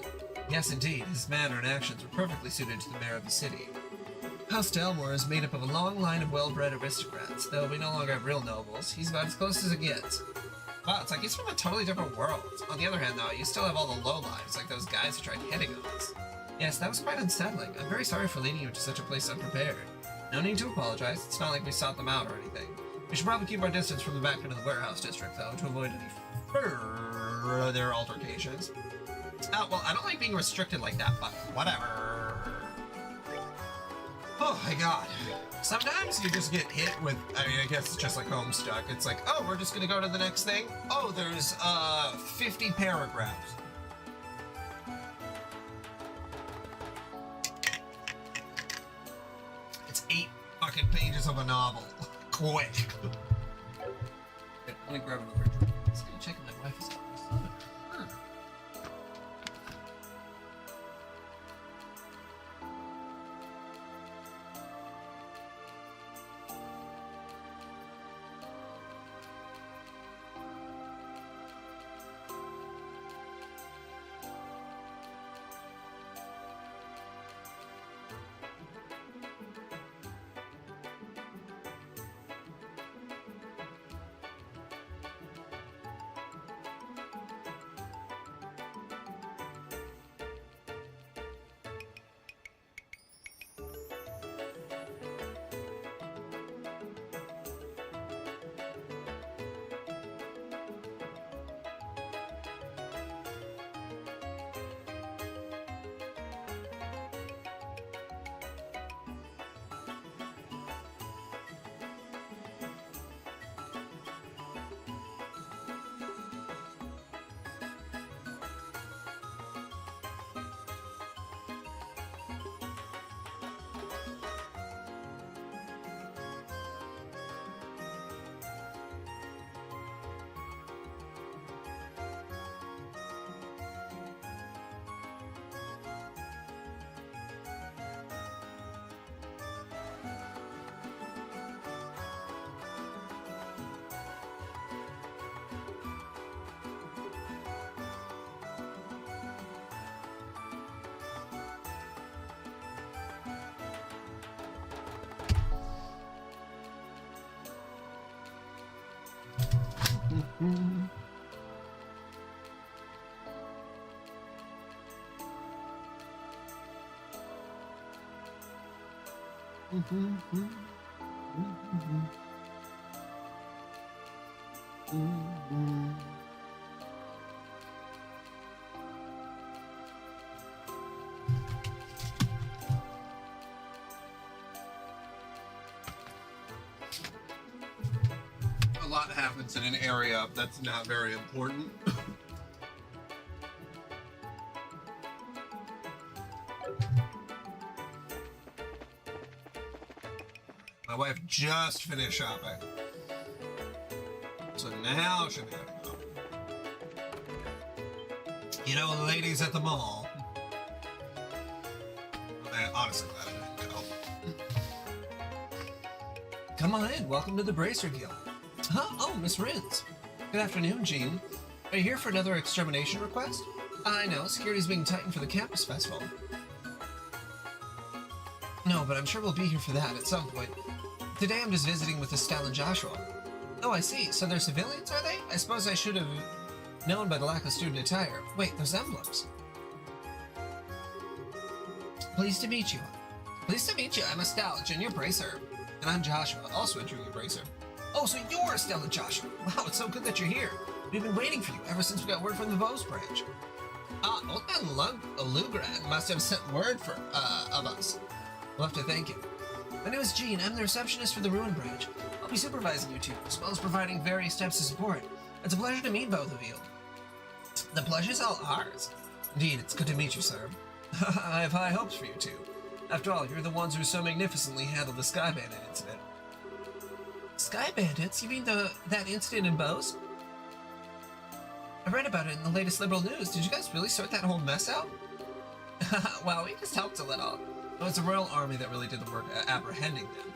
Yes, indeed, his manner and actions were perfectly suited to the mayor of the city. House Dalmor is made up of a long line of well-bred aristocrats. Though we no longer have real nobles, he's about as close as it gets. Wow, it's like he's from a totally different world. On the other hand, though, you still have all the lowlives, like those guys who tried hitting us. Yes, that was quite unsettling. I'm very sorry for leading you to such a place unprepared. No need to apologize. It's not like we sought them out or anything. We should probably keep our distance from the back end of the warehouse district, though, to avoid any further altercations. Oh, well, I don't like being restricted like that, but whatever. Oh my god. Sometimes you just get hit with, I mean, I guess it's just like Homestuck. It's like, oh, we're just gonna go to the next thing. Oh, there's 50 paragraphs. It's 8 fucking pages of a novel. Quick. Let me grab another drink. Just gonna check my wife is out. A lot happens in an area that's not very important. My wife just finished shopping. So now she'll be able to go. You know, the ladies at the mall. Man, honestly, I didn't go. Come on in. Welcome to the Bracer Guild. Huh? Oh, Miss Rins. Good afternoon, Jean. Are you here for another extermination request? I know, security's being tightened for the campus festival. No, but I'm sure we'll be here for that at some point. Today I'm just visiting with Estelle and Joshua. Oh, I see. So they're civilians, are they? I suppose I should have known by the lack of student attire. Wait, those emblems. Pleased to meet you. Pleased to meet you. I'm Estelle, junior bracer. And I'm Joshua, also a junior bracer. Oh, so you're Estelle and Joshua. Wow, it's so good that you're here. We've been waiting for you ever since we got word from the Vos branch. Old man Lugran must have sent word of us. We'll have to thank him. My name is Jean. I'm the receptionist for the Ruin branch. I'll be supervising you two, as well as providing various steps of support. It's a pleasure to meet both of you. The pleasure's all ours. Indeed, it's good to meet you, sir. I have high hopes for you two. After all, you're the ones who so magnificently handled the Sky Bandit incident. Sky Bandits? You mean that incident in Bose? I read about it in the latest liberal news. Did you guys really sort that whole mess out? Well, we just helped a little. It was the Royal Army that really did the work apprehending them.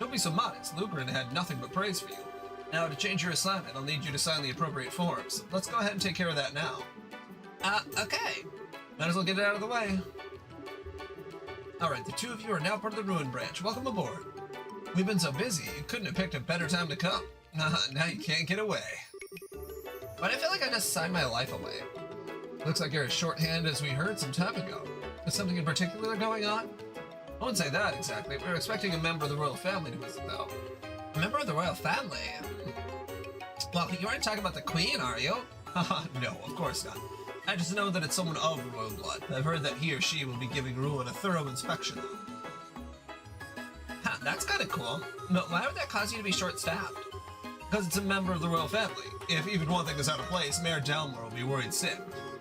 Don't be so modest. Lugran had nothing but praise for you. Now, to change your assignment, I'll need you to sign the appropriate forms. Let's go ahead and take care of that now. Okay. Might as well get it out of the way. Alright, the two of you are now part of the Ruin branch. Welcome aboard. We've been so busy, you couldn't have picked a better time to come. Now you can't get away. But I feel like I just signed my life away. Looks like you're as shorthand as we heard some time ago. Is something in particular going on? I wouldn't say that exactly. We were expecting a member of the royal family to visit, though. A member of the royal family? Well, you aren't talking about the queen, are you? No, of course not. I just know that it's someone of royal blood. I've heard that he or she will be giving Ruin a thorough inspection. Ha, that's kind of cool. But why would that cause you to be short-staffed? Because it's a member of the royal family. If even one thing is out of place, Mayor Delmore will be worried sick.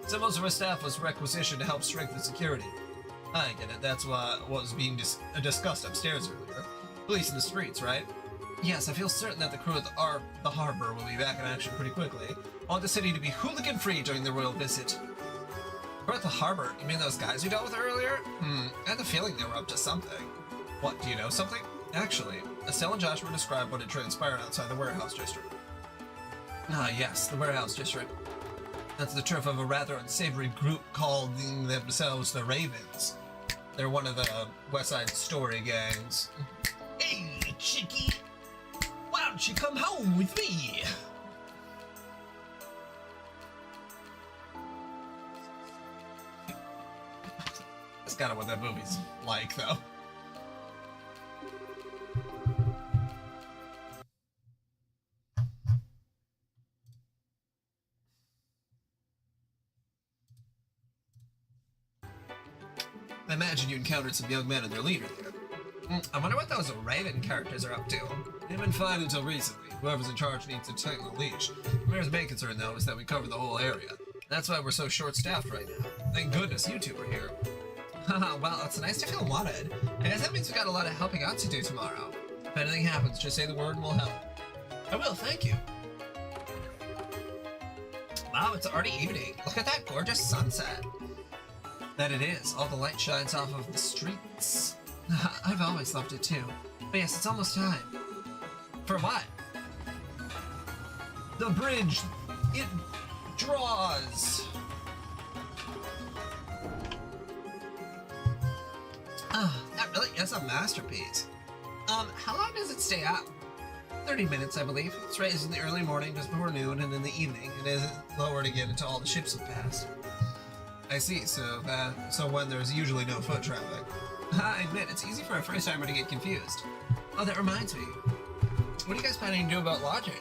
So most of our staff was requisitioned to help strengthen security. I get it. That's what was being discussed upstairs earlier. Police in the streets, right? Yes, I feel certain that the crew at the harbor will be back in action pretty quickly. I want the city to be hooligan-free during the royal visit. We're at the harbor. You mean those guys you dealt with earlier? I had the feeling they were up to something. What, do you know something? Actually, Estelle and Joshua described what had transpired outside the warehouse district. Ah, yes, the warehouse district. That's the turf of a rather unsavory group calling themselves the Ravens. They're one of the West Side Story gangs. Hey, chickie! Why don't you come home with me? That's kind of what that movie's like, though. I imagine you encountered some young men and their leader there. I wonder what those Raven characters are up to. They've been fine until recently. Whoever's in charge needs to tighten the leash. The mayor's main concern, though, is that we cover the whole area. That's why we're so short-staffed right now. Thank goodness you two are here. Haha, well, it's nice to feel wanted. I guess that means we've got a lot of helping out to do tomorrow. If anything happens, just say the word and we'll help. I will, thank you. Wow, it's already evening. Look at that gorgeous sunset. That it is. All the light shines off of the streets. I've always loved it too. But yes, it's almost time. For what? The bridge. It draws. That really is a masterpiece. How long does it stay up? 30 minutes, I believe. It's raised in the early morning, just before noon, and in the evening. It isn't lowered again until all the ships have passed. I see, so when there's usually no foot traffic. I admit, it's easy for a first-timer to get confused. Oh, that reminds me. What are you guys planning to do about lodging?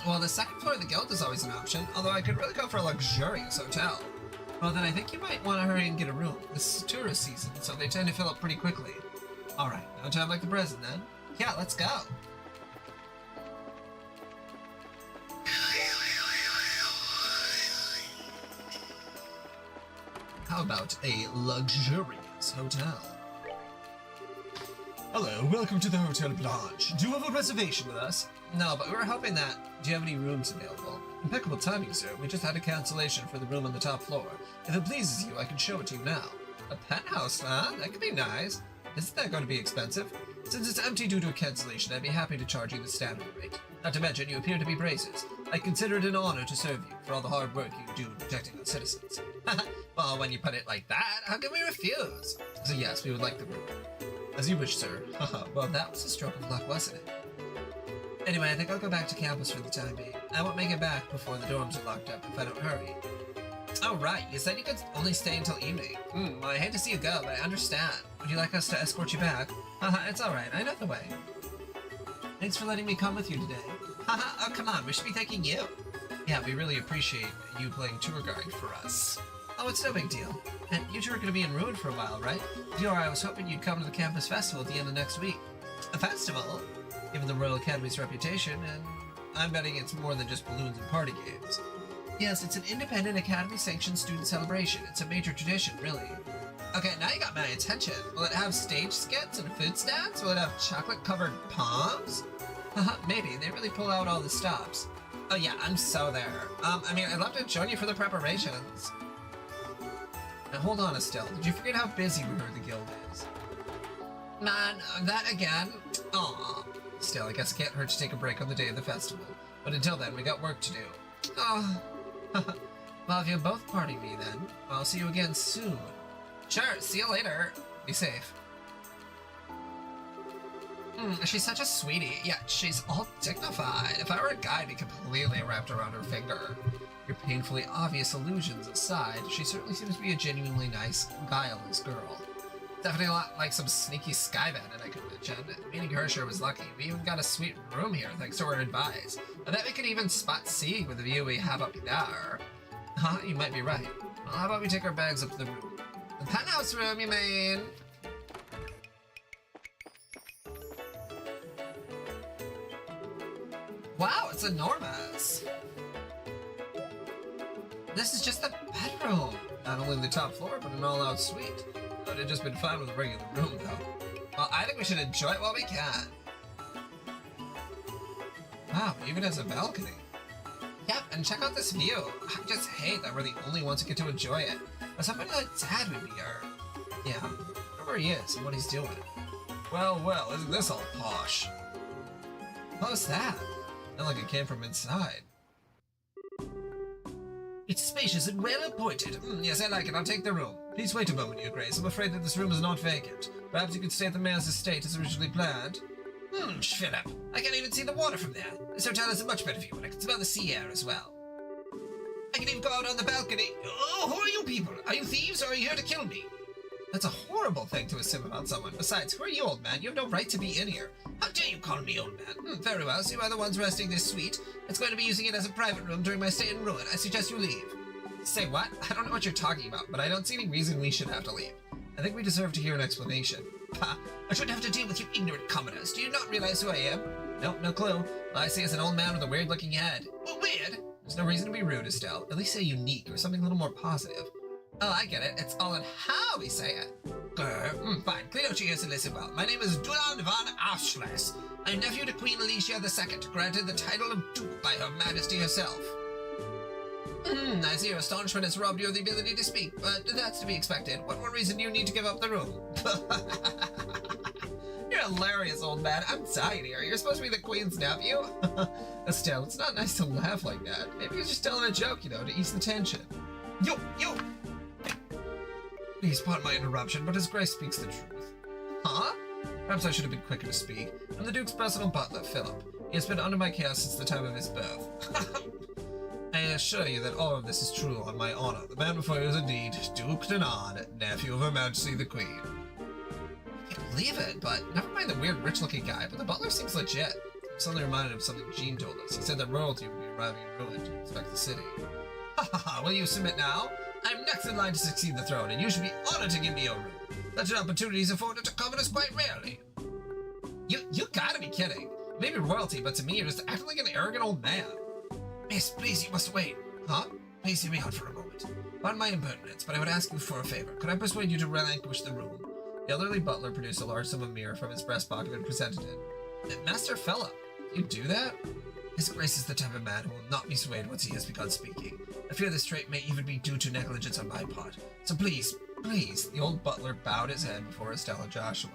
Well, the second floor of the guild is always an option, although I could really go for a luxurious hotel. Well, then I think you might want to hurry and get a room. This is tourist season, so they tend to fill up pretty quickly. Alright, no time like the present, then. Yeah, let's go. How about a luxurious hotel? Hello, welcome to the Hotel Blanche. Do you have a reservation with us? No, but we were hoping that... Do you have any rooms available? Impeccable timing, sir. We just had a cancellation for the room on the top floor. If it pleases you, I can show it to you now. A penthouse, huh? That could be nice. Isn't that going to be expensive? Since it's empty due to a cancellation, I'd be happy to charge you the standard rate. Not to mention, you appear to be braces. I consider it an honor to serve you for all the hard work you do in protecting our citizens. Well, when you put it like that, how can we refuse? So yes, we would like the room. As you wish, sir. Well, that was a stroke of luck, wasn't it? Anyway, I think I'll go back to campus for the time being. I won't make it back before the dorms are locked up if I don't hurry. Oh, right. You said you could only stay until evening. Well, I hate to see you go, but I understand. Would you like us to escort you back? It's alright. I know the way. Thanks for letting me come with you today. Oh, come on. We should be thanking you. Yeah, we really appreciate you playing tour guide for us. Oh, it's no big deal. And you two are going to be in Ruin for a while, right? Dior, I was hoping you'd come to the campus festival at the end of next week. A festival? Given the Royal Academy's reputation, and I'm betting it's more than just balloons and party games. Yes, it's an independent Academy-sanctioned student celebration. It's a major tradition, really. Okay, now you got my attention. Will it have stage skits and food stands? Will it have chocolate-covered palms? Maybe. They really pull out all the stops. Oh yeah, I'm so there. I mean, I'd love to join you for the preparations. Now hold on, Estelle. Did you forget how busy we heard the guild is? Man, that again? Aw. Still, I guess it can't hurt to take a break on the day of the festival. But until then, we got work to do. Oh. Well, if you'll both party me then, I'll see you again soon. Sure, see you later. Be safe. She's such a sweetie. Yeah, she's all dignified. If I were a guy, I'd be completely wrapped around her finger. Your painfully obvious illusions aside, she certainly seems to be a genuinely nice, guileless girl. Definitely a lot like some sneaky sky bandit, I could mention. Meeting her sure was lucky. We even got a sweet room here, thanks to her advice. I bet we could even spot sea with the view we have up there. Huh? You might be right. Well, how about we take our bags up to the room? The penthouse room, you mean? Wow, it's enormous. This is just the bedroom. Not only the top floor, but an all-out suite. Would have just been fine with a regular room, though. Well, I think we should enjoy it while we can. Wow, it even has a balcony. Yep, and check out this view. I just hate that we're the only ones who get to enjoy it. But somebody like Dad would be here. Yeah, I wonder where he is and what he's doing. Well, isn't this all posh? What's that? Not like it came from inside. It's spacious and well appointed. Yes, I like it. I'll take the room. Please wait a moment, Your Grace. I'm afraid that this room is not vacant. Perhaps you could stay at the mayor's estate as originally planned. Philip. I can't even see the water from there. This hotel has a much better view, and I can smell the sea air as well. I can even go out on the balcony. Oh, who are you people? Are you thieves, or are you here to kill me? That's a horrible thing to assume about someone. Besides, who are you, old man? You have no right to be in here. How dare you call me old man? Very well, so you are the ones resting this suite. It's going to be using it as a private room during my stay in ruin. I suggest you leave. Say what? I don't know what you're talking about, but I don't see any reason we should have to leave. I think we deserve to hear an explanation. Ha! I shouldn't have to deal with you ignorant commoners. Do you not realize who I am? Nope, no clue. All I see is an old man with a weird-looking head. Well, weird? There's no reason to be rude, Estelle. At least say unique or something a little more positive. Oh, I get it. It's all in how we say it. Fine. Clear out your ears and listen well. My name is Dulan van Ashles. I'm nephew to Queen Alicia II, granted the title of Duke by Her Majesty herself. I see your astonishment has robbed you of the ability to speak, but that's to be expected. What more reason do you need to give up the room? You're hilarious, old man. I'm dying here. You're supposed to be the Queen's nephew? Estelle, it's not nice to laugh like that. Maybe you're just telling a joke, to ease the tension. You! Please pardon my interruption, but His Grace speaks the truth. Huh? Perhaps I should have been quicker to speak. I'm the Duke's personal butler, Philip. He has been under my care since the time of his birth. I assure you that all of this is true on my honor. The man before you is indeed Duke Denard, nephew of Her Majesty the Queen. I can't believe it, but never mind the weird rich-looking guy, but the butler seems legit. I'm suddenly reminded of something Jean told us. He said that royalty would be arriving in ruin to inspect the city. Will you submit now? I'm next in line to succeed the throne, and you should be honored to give me your room. Such an opportunity is afforded to commoners quite rarely. You gotta be kidding. Maybe royalty, but to me you're just acting like an arrogant old man. Miss, please, you must wait. Huh? Please hear me out for a moment. Pardon my impertinence, but I would ask you for a favor. Could I persuade you to relinquish the room? The elderly butler produced a large sum of mirror from his breast pocket and presented it. Master Philip, you do that? His Grace is the type of man who will not be swayed once he has begun speaking. I fear this trait may even be due to negligence on my part. So please, the old butler bowed his head before Estelle and Joshua.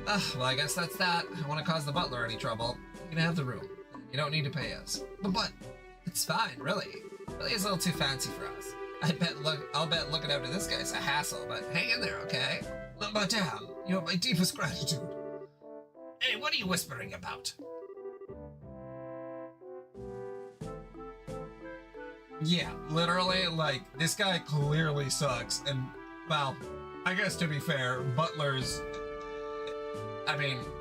Well, I guess that's that. I want to cause the butler any trouble. You can have the room. You don't need to pay us. But it's fine, really. Really is a little too fancy for us. I'll bet looking after this guy's a hassle, but hang in there, okay? Madame, you have my deepest gratitude. Hey, what are you whispering about? Yeah, literally, this guy clearly sucks, and, well, I guess to be fair, butlers,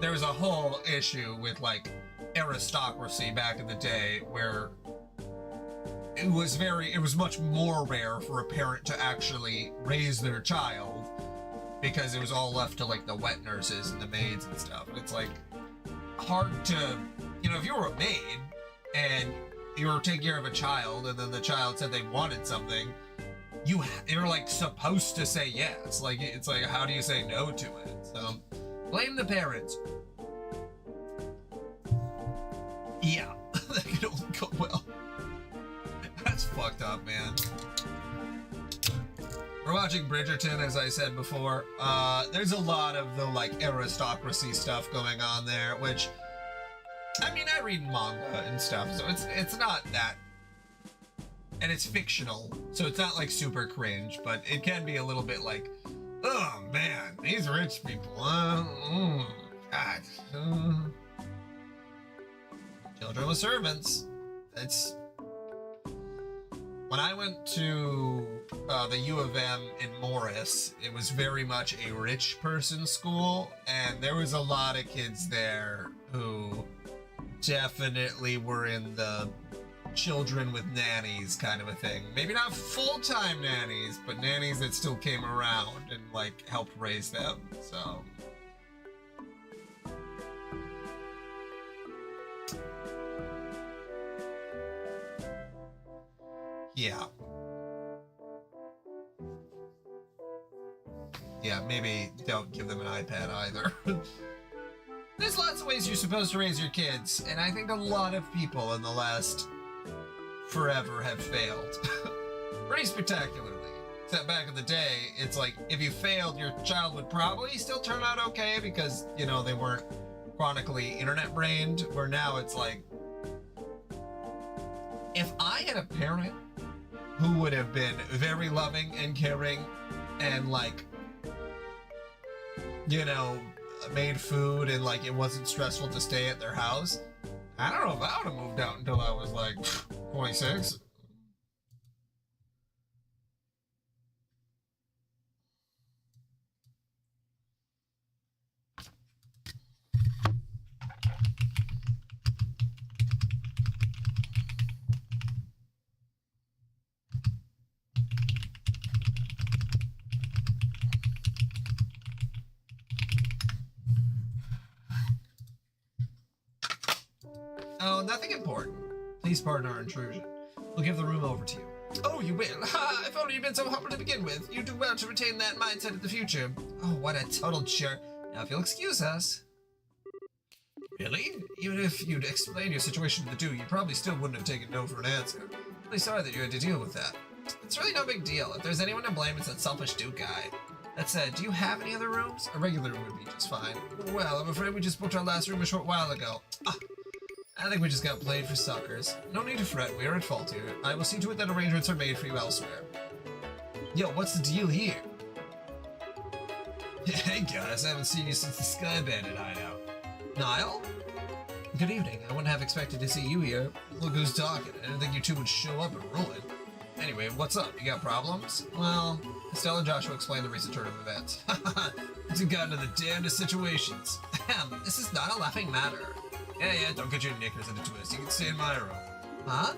there was a whole issue with, aristocracy back in the day where it was much more rare for a parent to actually raise their child because it was all left to, the wet nurses and the maids and stuff. It's, hard to, if you were a maid and you were taking care of a child and then the child said they wanted something, you're supposed to say yes. It's how do you say no to it? So blame the parents. Yeah, that could only go well. That's fucked up, man. We're watching Bridgerton, as I said before. There's a lot of the aristocracy stuff going on there, which I read manga and stuff, so it's not that, and it's fictional, so it's not super cringe, but it can be a little bit oh man, these rich people, God. Children with servants. When I went to the U of M in Morris, it was very much a rich person school, and there was a lot of kids there who definitely were in the children with nannies kind of a thing. Maybe not full-time nannies, but nannies that still came around and like helped raise them. So yeah. Yeah, maybe don't give them an iPad either. There's lots of ways you're supposed to raise your kids, and I think a lot of people in the last forever have failed. Pretty spectacularly. Except back in the day, it's like, if you failed, your child would probably still turn out okay because, you know, they weren't chronically internet-brained, where now it's like, if I had a parent who would have been very loving and caring and, like, you know, made food and like it wasn't stressful to stay at their house, I don't know if I would have moved out until I was like 26. Oh, nothing important. Please pardon our intrusion. We'll give the room over to you. Oh, you will? Ha! If only you'd been so humble to begin with. You do well to retain that mindset in the future. Oh, what a total jerk. Now, if you'll excuse us. Really? Even if you'd explained your situation to the Dew, you probably still wouldn't have taken no for an answer. Really sorry that you had to deal with that. It's really no big deal. If there's anyone to blame, it's that selfish Dew guy. That said, do you have any other rooms? A regular room would be just fine. Well, I'm afraid we just booked our last room a short while ago. I think we just got played for suckers. No need to fret, we are at fault here. I will see to it that arrangements are made for you elsewhere. Yo, what's the deal here? Hey guys, I haven't seen you since the Sky Bandit hideout. Niall? Good evening, I wouldn't have expected to see you here. Look who's talking, I didn't think you two would show up and ruin. Anyway, what's up? You got problems? Well, Estelle and Joshua explained the recent turn of events. You've gotten into the damnedest situations. This is not a laughing matter. Yeah, don't get your knickers in a twist. You can stay in my room. Huh?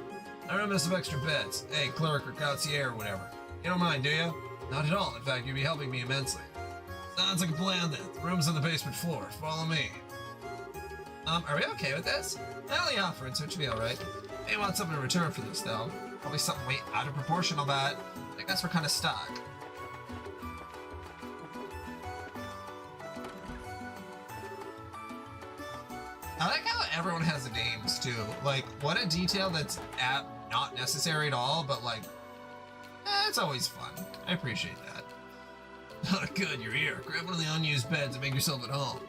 I remember some extra beds. Hey, clerk or concierge or whatever. You don't mind, do you? Not at all. In fact, you'd be helping me immensely. Sounds like a plan then. The room's on the basement floor. Follow me. Are we okay with this? I only offered, so it should be alright. May want something in return for this, though. Probably something way out of proportion, I'll bet. I guess we're kind of stuck. I like how everyone has names too. Like, what a detail that's not necessary at all, but like, it's always fun. I appreciate that. Good, you're here. Grab one of the unused beds and make yourself at home.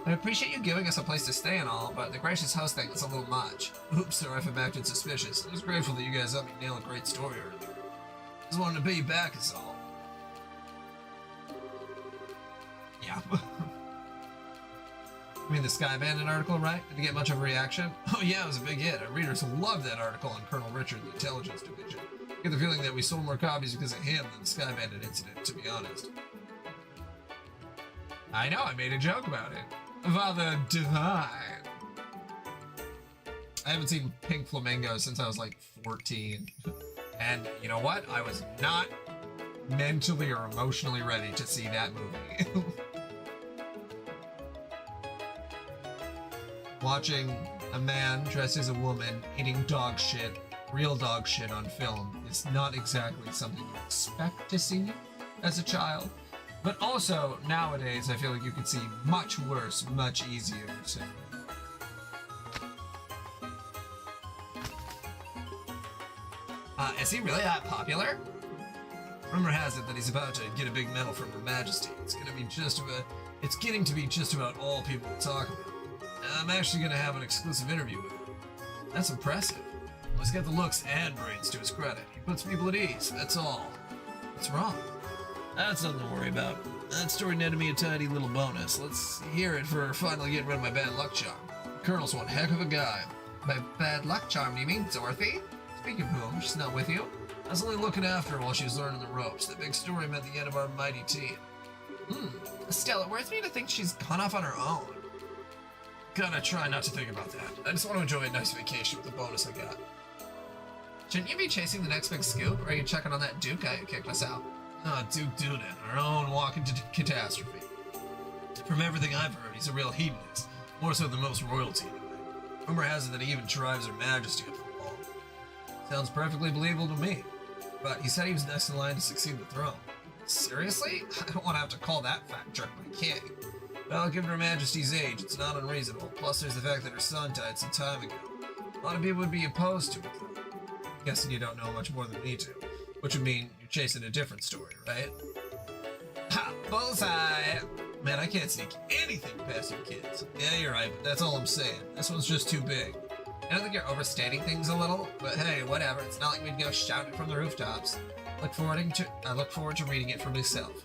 I appreciate you giving us a place to stay and all, but the gracious host thing is a little much. Oops, sorry if I'm acting suspicious. I was grateful that you guys helped me nail a great story earlier. Just wanted to pay you back is all. Yeah. I mean, the Sky Bandit article, right? Did you get much of a reaction? Oh yeah, it was a big hit. Our readers loved that article on Colonel Richard, the Intelligence Division. I get the feeling that we sold more copies because of him than the Sky Bandit incident, to be honest. I know, I made a joke about it. Father Divine. I haven't seen Pink Flamingo since I was like 14. And you know what? I was not mentally or emotionally ready to see that movie. Watching a man dressed as a woman eating dog shit, real dog shit on film is not exactly something you expect to see as a child. But also, nowadays, I feel like you could see much worse, much easier to. Is he really that popular? Rumor has it that he's about to get a big medal from Her Majesty. It's getting to be just about all people talk about. I'm actually going to have an exclusive interview with him. That's impressive. Well, he's got the looks and brains to his credit. He puts people at ease, that's all. What's wrong? That's nothing to worry about. That story netted me a tiny little bonus. Let's hear it for finally getting rid of my bad luck charm. The Colonel's one heck of a guy. By bad luck charm, do you mean Dorothy? Speaking of whom, she's not with you. I was only looking after her while she was learning the ropes. That big story meant the end of our mighty team. Still, it worries me to think she's gone off on her own. Gotta try not to think about that. I just want to enjoy a nice vacation with the bonus I got. Shouldn't you be chasing the next big scoop, or are you checking on that Duke guy who kicked us out? Ah, Duke Dunan, our own walking catastrophe. From everything I've heard, he's a real hedonist, more so than most royalty anyway. Rumor has it that he even drives Her Majesty up the wall. Sounds perfectly believable to me, but he said he was next in line to succeed the throne. Seriously? I don't want to have to call that fat jerk my king. Well, given Her Majesty's age, it's not unreasonable. Plus, there's the fact that her son died some time ago. A lot of people would be opposed to it, though. I'm guessing you don't know much more than me do, which would mean you're chasing a different story, right? Ha! Bullseye! Man, I can't sneak anything past you kids. Yeah, you're right, but that's all I'm saying. This one's just too big. I don't think you're overstating things a little, but hey, whatever. It's not like we'd go shouting from the rooftops. I look forward to reading it for myself.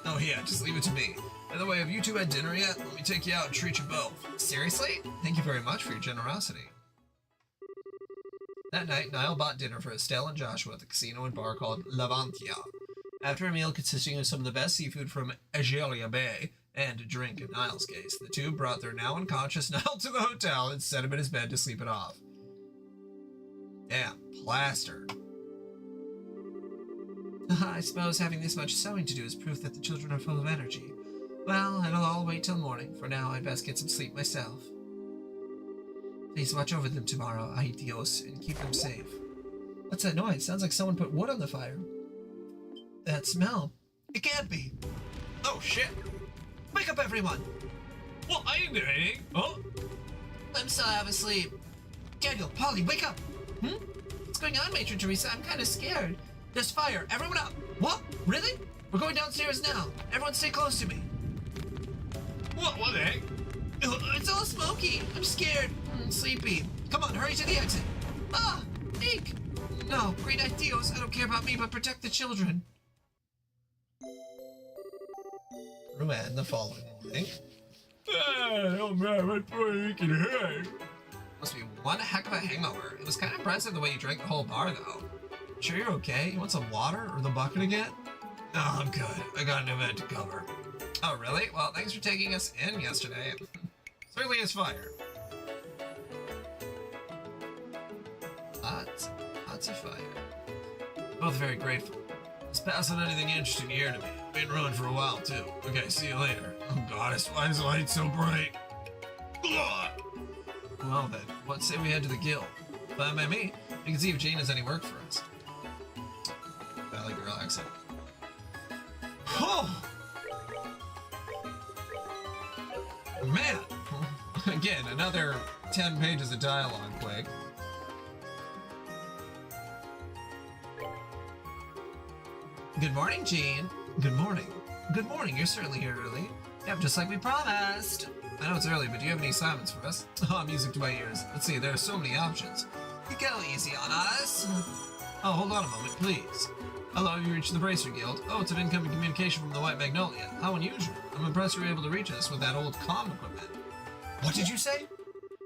Oh yeah, just leave it to me. By the way, have you two had dinner yet? Let me take you out and treat you both. Seriously? Thank you very much for your generosity. That night, Niall bought dinner for Estelle and Joshua at the casino and bar called Lavantia. After a meal consisting of some of the best seafood from Agelia Bay, and a drink in Niall's case, the two brought their now unconscious Niall to the hotel and set him in his bed to sleep it off. Damn, plastered. I suppose having this much sewing to do is proof that the children are full of energy. Well, it'll all wait till morning. For now, I'd best get some sleep myself. Please watch over them tomorrow, ay Dios, and keep them safe. What's that noise? Sounds like someone put wood on the fire. That smell. It can't be. Oh, shit. Wake up, everyone! What are you doing? Oh? I'm so half asleep. Daniel, Polly, wake up! What's going on, Matron Teresa? I'm kind of scared. There's fire. Everyone up! What? Really? We're going downstairs now. Everyone stay close to me. What the heck? It's all smoky. I'm scared. Sleepy. Come on, hurry to the exit. Ah! Eek! No, great ideas. I don't care about me, but protect the children. Ruan the following morning. Oh man, my poor aching head. Must be one heck of a hangover. It was kind of impressive the way you drank the whole bar, though. Sure you're okay? You want some water or the bucket again? No, I'm good. I got an event to cover. Oh, really? Well, thanks for taking us in yesterday. Certainly is fire. Lots of fire. Both very grateful. Just pass on anything interesting here to me. Been ruined for a while, too. Okay, see you later. Oh, goddess, why is the light so bright? Ugh. Well, then, what say we head to the guild? Fine by me. We can see if Jane has any work for us. Valley Girl accent. Oh! Man! Again, another 10 pages of dialogue, quick. Good morning, Jean. Good morning. Good morning, you're certainly here early. Yep, just like we promised. I know it's early, but do you have any assignments for us? Oh, music to my ears. Let's see, there are so many options. You go easy on us. Oh, hold on a moment, please. Hello, you reached the Bracer Guild. Oh, it's an incoming communication from the White Magnolia. How unusual. I'm impressed you were able to reach us with that old comm equipment. What did you say?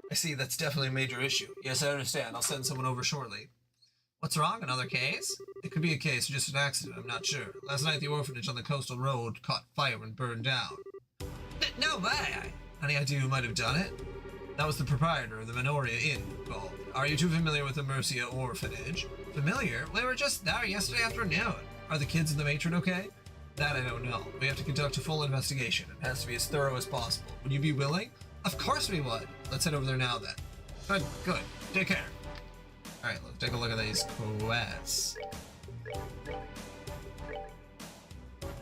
I see, that's definitely a major issue. Yes, I understand. I'll send someone over shortly. What's wrong? Another case? It could be a case or just an accident, I'm not sure. Last night the orphanage on the coastal road caught fire and burned down. No way! Any idea who might have done it? That was the proprietor of the Minoria Inn called. Are you too familiar with the Mercia orphanage? Familiar? We were just there yesterday afternoon. Are the kids and the matron okay? That I don't know. We have to conduct a full investigation. It has to be as thorough as possible. Would you be willing? Of course we would. Let's head over there now then. Good, good. Take care. Alright, let's take a look at these quests.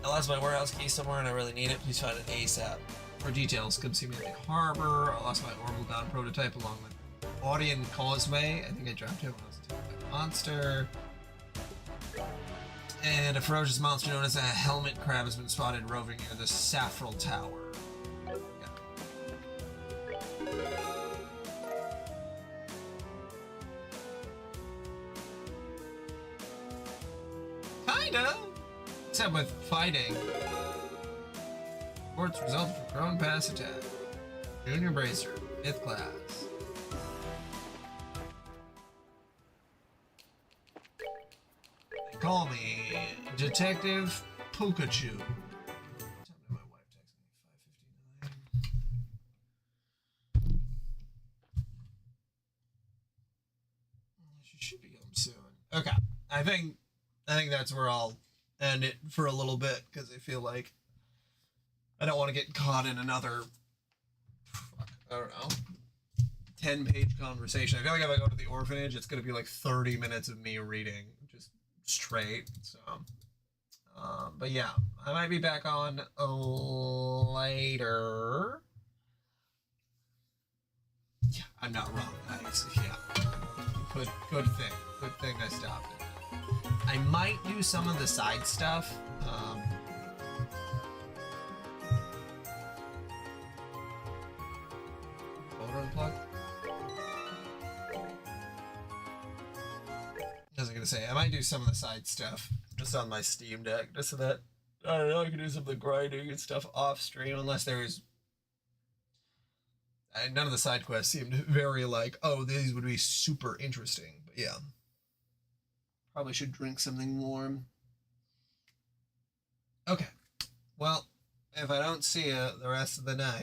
I lost my warehouse key somewhere and I really need it. Please find it ASAP. For details, come see me at the harbor. I lost my Orbulgon prototype along with Audion Causeway. I think I dropped it when I was attacked by a monster. And a ferocious monster known as a helmet crab has been spotted roving near the Saffrel Tower. Kinda! Except with fighting. Reports resulted from prone pass attack. Junior Bracer, 5th class. They call me Detective Pikachu. My wife texted me 5:59. She should be home soon. think that's where I'll end it for a little bit because I feel like I don't want to get caught in another, I don't know, 10-page conversation. I feel like if I go to the orphanage, it's going to be like 30 minutes of me reading just straight. So, but yeah, I might be back on later. Yeah, I'm not wrong, guys. Yeah, good thing. Good thing I stopped it. I might do some of the side stuff. Photo unplug. I was gonna say I might do some of the side stuff just on my Steam Deck, just so that I don't know I can do some of the grinding and stuff off stream, unless there's. None of the side quests seemed very like, oh, these would be super interesting. But yeah. Probably should drink something warm. Okay. Well, if I don't see you the rest of the night.